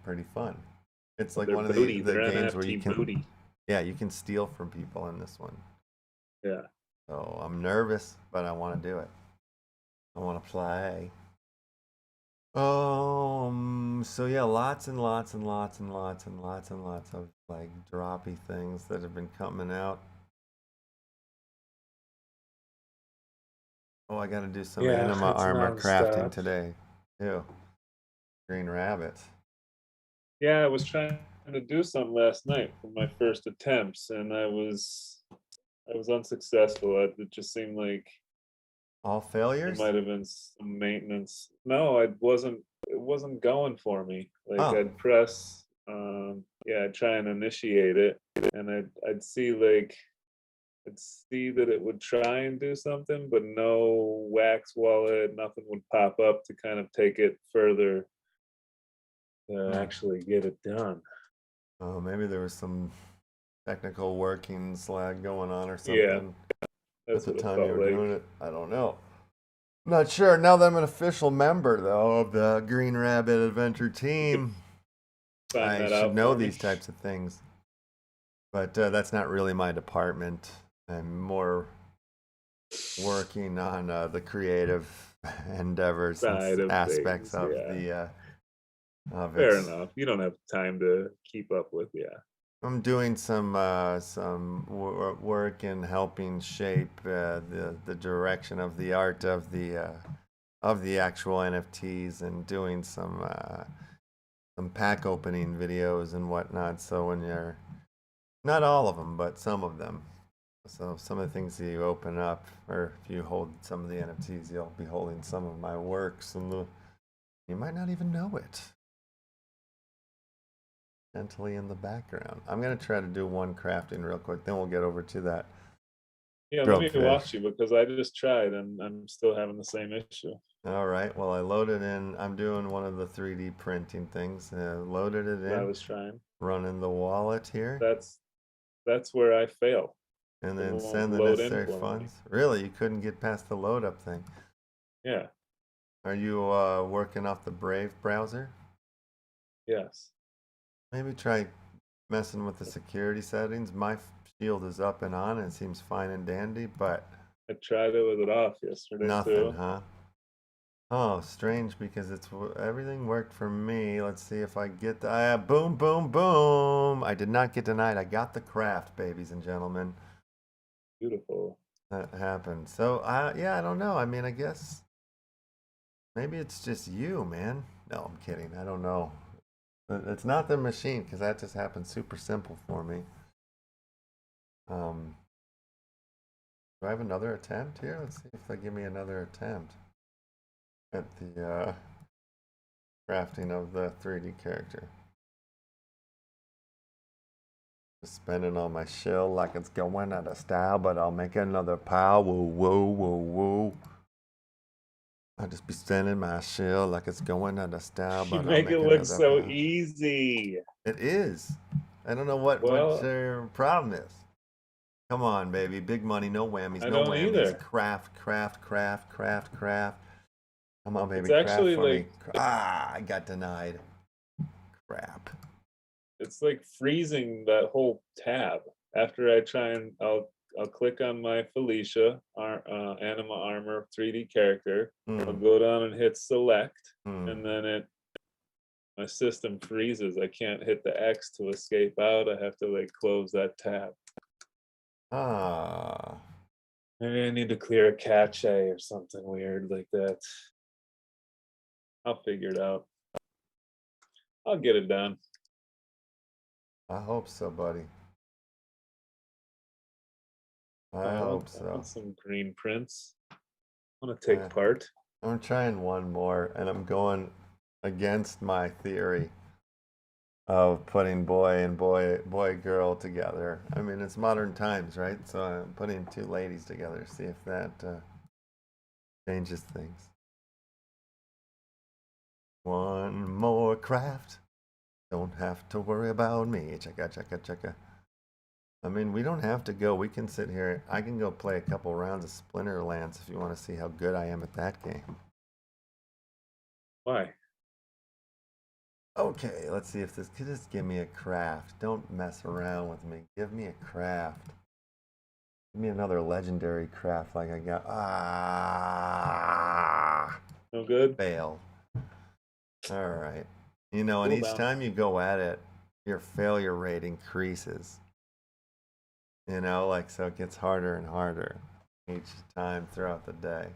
Pretty fun. It's like Their one of booty, the their games NFT where you can, booty. yeah, you can steal from people in this one. Yeah. So I'm nervous, but I want to do it. I want to play. So yeah, lots and lots of like droppy things that have been coming out. Oh, I got to do some anima armor crafting today too. Green rabbits. Yeah, I was trying to do some last night for my first attempts, and I was unsuccessful. It just seemed like all failures. There might have been some maintenance. No, it wasn't going for me. Like I'd press, I'd try and initiate it, and I'd see that it would try and do something, but no Wax wallet, nothing would pop up to kind of take it further to actually get it done. Oh, maybe there was some technical workings lag going on or something. Yeah, at the time you were doing it. I don't know. I'm not sure. Now that I'm an official member, though, of the Green Rabbit Adventure team, I should know these types of things. But that's not really my department. I'm more working on the creative endeavors and aspects of the Fair enough. You don't have time to keep up with, I'm doing some work in helping shape the direction of the art of the actual NFTs, and doing some pack opening videos and whatnot. So when you're, not all of them, but some of them. So some of the things that you open up, or if you hold some of the NFTs, you'll be holding some of my works, and you might not even know it. Gently in the background. I'm gonna try to do one crafting real quick, then we'll get over to that. Yeah, let me watch you, because I just tried and I'm still having the same issue. All right. Well, I loaded in. I'm doing one of the 3D printing things. Loaded it in. I was trying. Running the wallet here. That's where I fail. And It then won't send the load in necessary for me. funds. Really? You couldn't get past the load up thing? Yeah. Are you working off the Brave browser? Yes. Maybe try messing with the security settings. My shield is up and on and it seems fine and dandy, but I tried it with it off yesterday nothing, too. huh? Oh, strange, because everything worked for me. Let's see if I get the boom, boom, boom. I did not get denied. I got the craft, babies and gentlemen. Beautiful. That happened. So, yeah, I don't know. I mean, I guess maybe it's just you, man. No, I'm kidding. I don't know. It's not the machine, because that just happened super simple for me. Do I have another attempt here? Let's see if they give me another attempt at the crafting of the 3D character. Just spending on my shell like it's going out of style, but I'll make another pile. Woo, woo, woo, woo. I'll just be spending my shell like it's going out of style, but You I'll make it look another so pile. easy. It is. I don't know what your problem is. Come on, baby. Big money, no whammies, I no don't whammies. either. Craft, craft, craft, craft, craft. Come on, baby. It's actually craft for like me. I got denied. Crap. it's like freezing that whole tab. After I try and I'll click on my Felicia Anima Armor 3D character. I'll go down and hit select, and then my system freezes. I can't hit the X to escape out. I have to like close that tab. Maybe I need to clear a cache or something weird like that. I'll figure it out. I'll get it done. I hope so, buddy. I hope so. I want some green prints. I want to take part. I'm trying one more, and I'm going against my theory of putting boy and girl together. I mean, it's modern times, right? So I'm putting two ladies together, see if that changes things. One more craft. Don't have to worry about me. Checka, checka, checka. I mean, we don't have to go. We can sit here. I can go play a couple rounds of Splinterlands if you want to see how good I am at that game. Why? Okay, let's see if this could just give me a craft. Don't mess around with me. Give me a craft. Give me another legendary craft like I got. No good? Fail. All right. You know, and each time you go at it, your failure rate increases. You know, like, so it gets harder and harder each time throughout the day.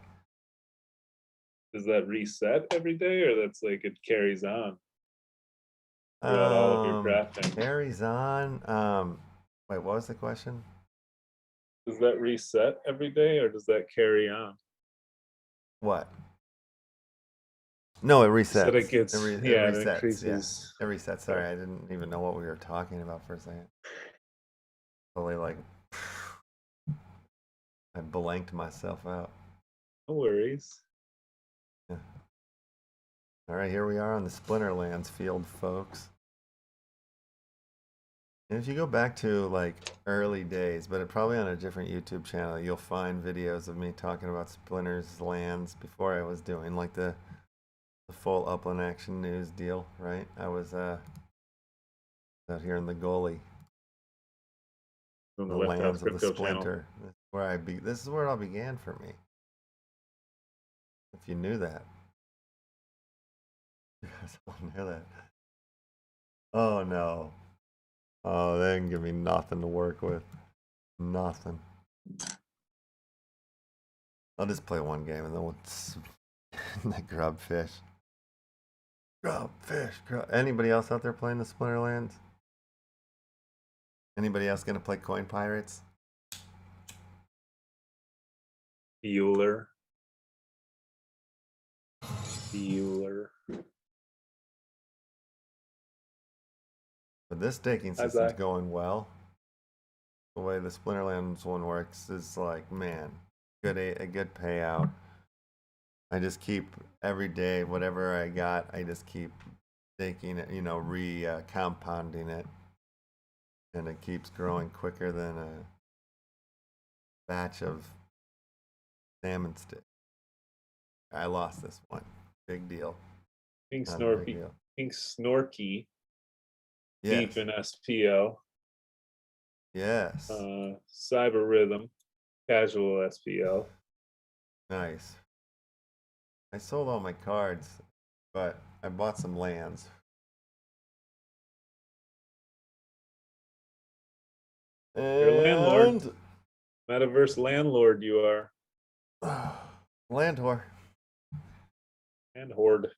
Does that reset every day, or that's like it carries on throughout all of your crafting? Carries on. Wait, what was the question? Does that reset every day, or does that carry on? What? No, it resets. So it gets, it resets. it increases. Yeah, it resets. Sorry, I didn't even know what we were talking about for a second. Totally like, I blanked myself out. No worries. Yeah. All right, here we are on the Splinterlands field, folks. And if you go back to like early days, but probably on a different YouTube channel, you'll find videos of me talking about Splinter's Lands before I was doing like the full Upland Action News deal, right? I was out here in the goalie, On the the lands of the Splinter. This is where it all began for me. If you knew that. You guys all knew that. Oh no. Oh, they didn't give me nothing to work with. Nothing. I'll just play one game and then we'll the grub fish. Grub fish. Anybody else out there playing the Splinterlands? Anybody else gonna play Coin Pirates? Bueller. But this staking system's going well. The way the Splinterlands one works is like, man, a good payout. I just keep every day, whatever I got, I just keep taking it, you know, compounding it. And it keeps growing quicker than a batch of salmon sticks. I lost this one. Big deal. Pink Not a big Snorky, deal. Pink Snorky, Yes. Deep in SPL, Yes. Cyber Rhythm, Casual SPL. Nice. I sold all my cards, but I bought some lands. You're a landlord. Metaverse landlord you are. Land whore. And horde.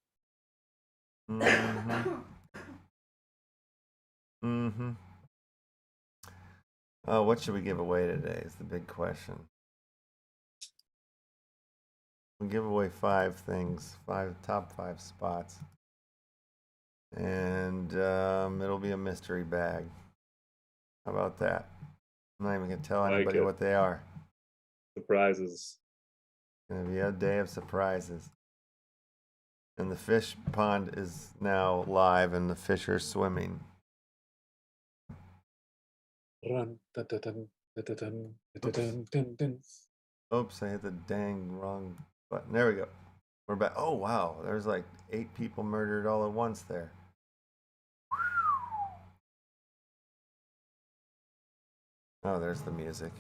Mm-hmm. Mm-hmm. Oh, what should we give away today is the big question. We'll give away 5 things, top 5 spots. And it'll be a mystery bag. How about that? I'm not even gonna tell anybody what they are. Surprises. It's gonna be a day of surprises. And the fish pond is now live and the fish are swimming. Run, dun, dun, dun, dun, dun, dun, dun, dun, dun. Oops, I hit the dang wrong button. There we go. We're back. Oh, wow. There's like 8 people murdered all at once there. Oh, there's the music.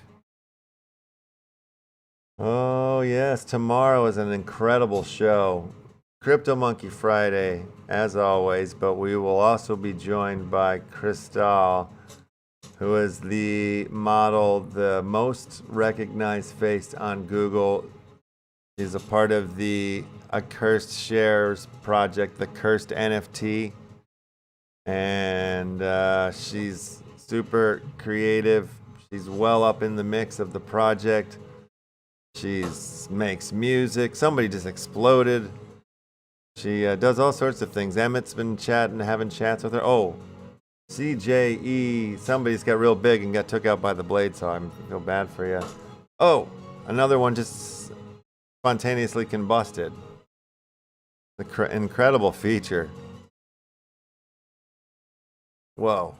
Oh, yes. Tomorrow is an incredible show. Crypto Monkey Friday, as always, but we will also be joined by Crystal, who is the model, the most recognized face on Google. She's a part of the Accursed Shares project, the Cursed NFT. And she's super creative. She's well up in the mix of the project. She makes music. Somebody just exploded. She does all sorts of things. Emmett's been having chats with her. Oh, CJE, somebody's got real big and got took out by the blade, so I feel bad for you. Oh, another one just spontaneously combusted. The incredible feature. Whoa.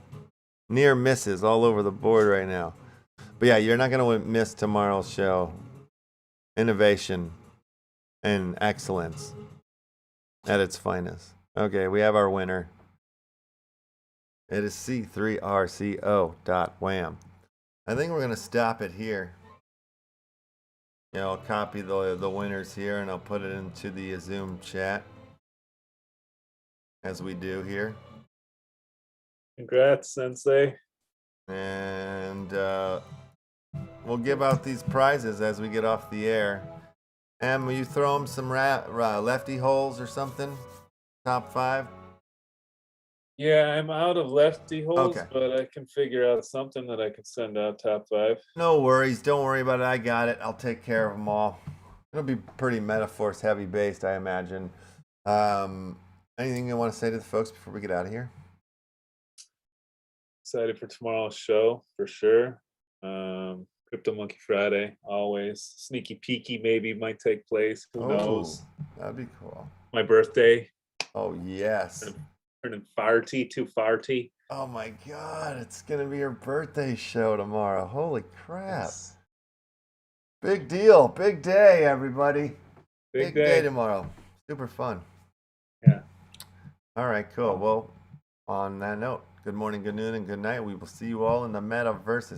Near misses all over the board right now. But yeah, you're not going to miss tomorrow's show. Innovation and excellence at its finest. Okay, we have our winner. It is C3RCO.wham. I think we're going to stop it here. Yeah, I'll copy the winners here and I'll put it into the Zoom chat as we do here. Congrats, Sensei. And we'll give out these prizes as we get off the air. And will you throw them some lefty holes or something? Top 5? Yeah, I'm out of lefty holes, Okay. but I can figure out something that I can send out top 5. No worries. Don't worry about it. I got it. I'll take care of them all. It'll be pretty Metaverse heavy based, I imagine. Anything you want to say to the folks before we get out of here? Excited for tomorrow's show for sure. Crypto Monkey Friday, always. Sneaky peeky maybe might take place. Who knows? That'd be cool. My birthday. Oh, yes. Turning farty, too farty. Oh my God, it's gonna be her birthday show tomorrow. Holy crap. Yes. Big deal. Big day, everybody. Big day day tomorrow. Super fun. Yeah. All right, cool. Well, on that note, good morning, good noon, and good night. We will see you all in the metaverse.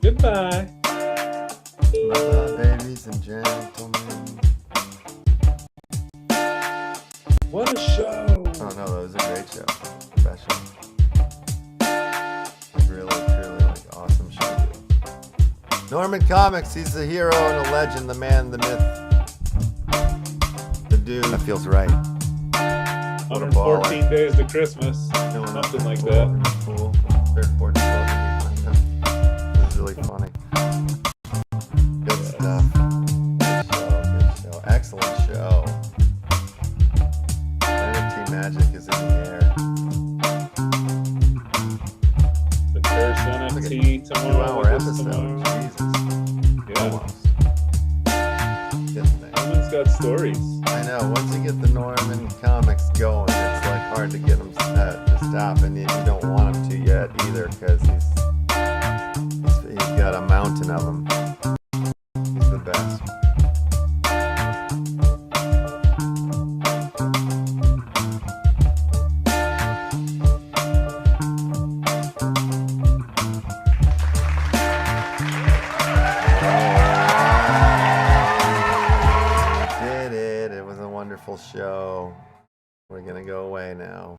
Goodbye. Bye-bye, babies and gentlemen. What a show. Oh, no, that was a great show. Professional. Really, truly, like, awesome show. Norman Comics, he's the hero and a legend, the man, the myth, the dude. That feels right. 114 days to Christmas. Something like that. Cool. Third, fourth, 12th. It was really funny. Good stuff. Good show. Excellent show. NFT magic is in the air. The Curse NFT tomorrow. 2-hour episode. Tomorrow. Jesus. Yeah. Almost. got stories. I know. Once you get the Norman comics going, it's like hard to get them to stop, and you don't want him to yet either, because he's got a mountain of them. He's the best. Show. We're gonna go away now.